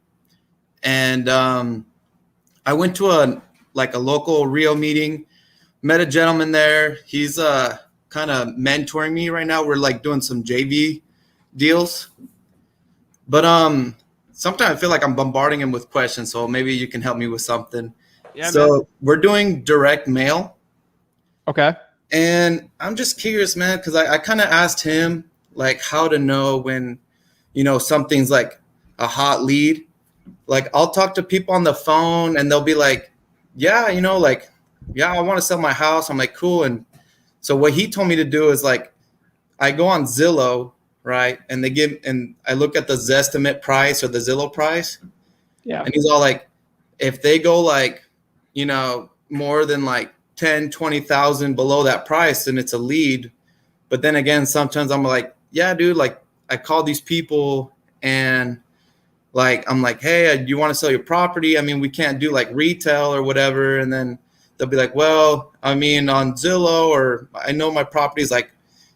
and I went to a local Rio meeting. Met a gentleman there. He's kind of mentoring me right now. We're doing some JV deals, but sometimes I feel like I'm bombarding him with questions. So maybe you can help me with something. Yeah. So man, we're doing direct mail. Okay. And I'm just curious, man, because I kind of asked him how to know when, something's a hot lead. I'll talk to people on the phone and they'll be yeah, you know, like, yeah, I want to sell my house. I'm like, cool. And so what he told me to do is like, I go on Zillow, right? And I look at the Zestimate price or the Zillow price. Yeah. And he's all like, if they go like, you know, more than like 10, 20,000 below that price, then it's a lead. But then again, sometimes I'm like, yeah, dude, like I call these people and like, I'm like, hey, do you want to sell your property? I mean, we can't do like retail or whatever. And then they'll be like, well, I mean, on Zillow, or I know my property is like,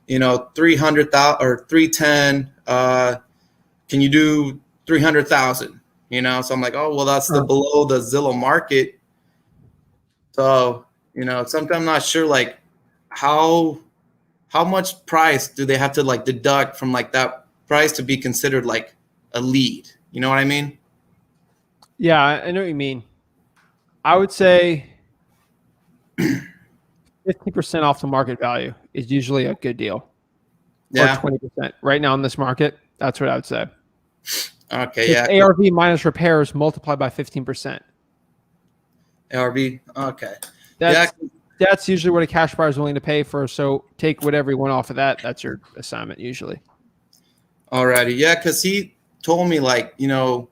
you know, 300,000 or 310. Can you do 300,000? You know, so I'm like, oh, well, that's the below the Zillow market. So, you know, sometimes I'm not sure like how much price do they have to like deduct from like that price to be considered like a lead? You know what I mean? Yeah, I know what you mean. I would say 50% off the market value is usually a good deal. Yeah. Or 20% right now in this market. That's what I would say. Okay. It's Yeah. ARV minus repairs multiplied by 15%. ARV. Okay. Yeah. That's usually what a cash buyer is willing to pay for. So take whatever you want off of that. That's your assignment usually. Alrighty. Yeah. Cause he told me like, you know,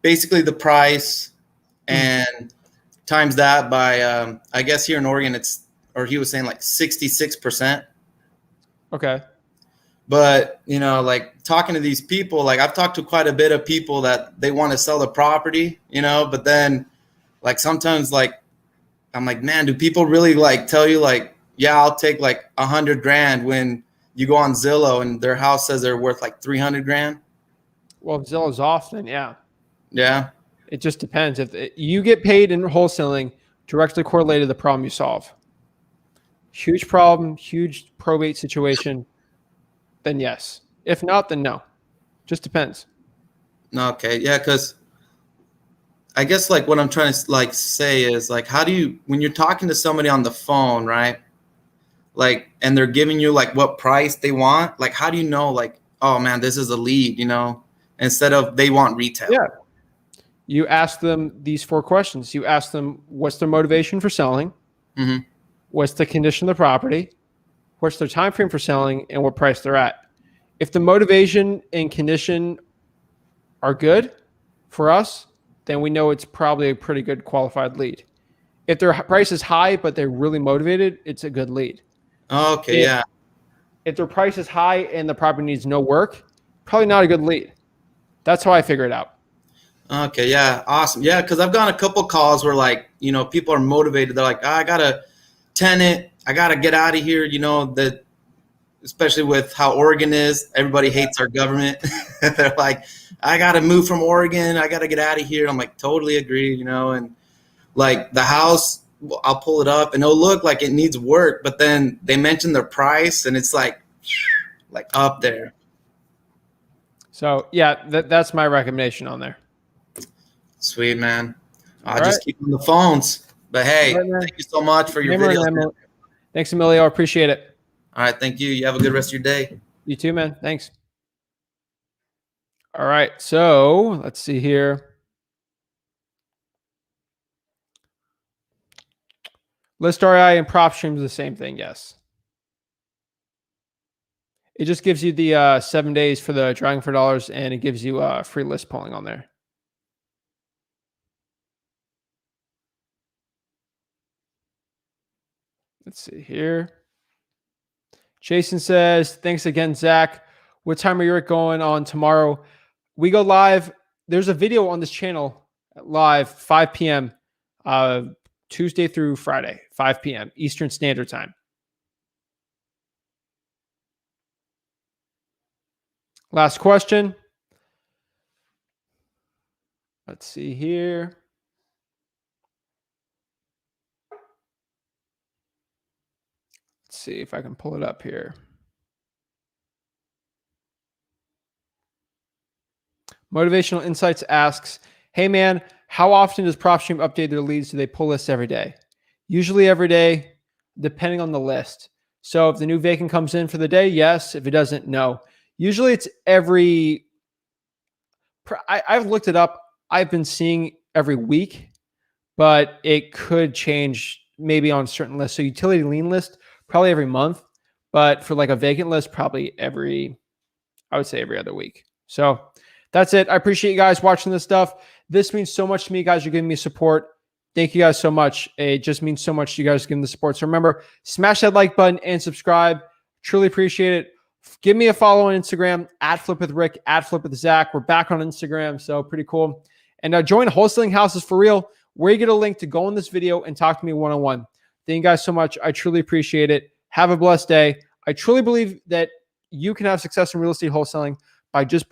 basically the price and times that by, I guess here in Oregon, or he was saying like 66%. Okay. But, you know, like talking to these people, like I've talked to quite a bit of people that they want to sell the property, you know, but then like sometimes like, I'm like, man, do people really like tell you like, yeah, I'll take like 100 grand when you go on Zillow and their house says they're worth like 300 grand? Well, if Zillow's off, then yeah. Yeah. It just depends. If you get paid in wholesaling, directly correlated to the problem you solve. Huge problem, huge probate situation, then yes. If not, then no. Just depends. Okay. Yeah. Cause I guess like what I'm trying to like say is like, how do you, when you're talking to somebody on the phone, right? Like, and they're giving you like what price they want, like, how do you know like, oh man, this is a lead, you know, instead of they want retail? Yeah. You ask them these 4 questions. You ask them what's their motivation for selling, what's the condition of the property, what's their time frame for selling, and what price they're at. If the motivation and condition are good for us, then we know it's probably a pretty good qualified lead. If their price is high, but they're really motivated, it's a good lead. Okay. Yeah. If their price is high and the property needs no work, probably not a good lead. That's how I figure it out. Okay. Yeah. Awesome. Yeah. Cause I've gotten a couple calls where like, you know, people are motivated. They're like, I got a tenant. I got to get out of here. You know, that especially with how Oregon is, everybody hates our government. They're like, I got to move from Oregon. I got to get out of here. I'm like, totally agree. You know, and like the house, I'll pull it up and it'll look like it needs work, but then they mention their price and it's like up there. So yeah, that's my recommendation on there. Sweet, man. I'll All just keep on the phones. But hey, All right, thank you so much for your Hammer and videos. Emily. Thanks, Emilio. I appreciate it. All right. Thank you. You have a good rest of your day. You too, man. Thanks. All right. So let's see here. List RI and PropStream is the same thing. Yes. It just gives you the 7 days for the drawing for dollars, and it gives you free list polling on there. Let's see here. Jason says, thanks again, Zach. What time are you going on tomorrow? We go live. There's a video on this channel live 5 p.m. Tuesday through Friday, 5 p.m. Eastern Standard Time. Last question. Let's see here. Let's see if I can pull it up here. Motivational Insights asks, hey man, how often does PropStream update their leads? Do they pull lists every day? Usually every day, depending on the list. So if the new vacant comes in for the day, yes. If it doesn't, no. Usually it's I've looked it up. I've been seeing every week, but it could change maybe on certain lists. So utility lien list, probably every month, but for like a vacant list, probably I would say every other week. So that's it. I appreciate you guys watching this stuff. This means so much to me, guys. You're giving me support. Thank you guys so much. It just means so much to you guys giving the support. So remember, smash that like button and subscribe. Truly appreciate it. Give me a follow on Instagram @FlipWithRick, @FlipWithZach. We're back on Instagram, so pretty cool. And join Wholesaling Houses for Real, where you get a link to go in this video and talk to me one-on-one. Thank you guys so much. I truly appreciate it. Have a blessed day. I truly believe that you can have success in real estate wholesaling by just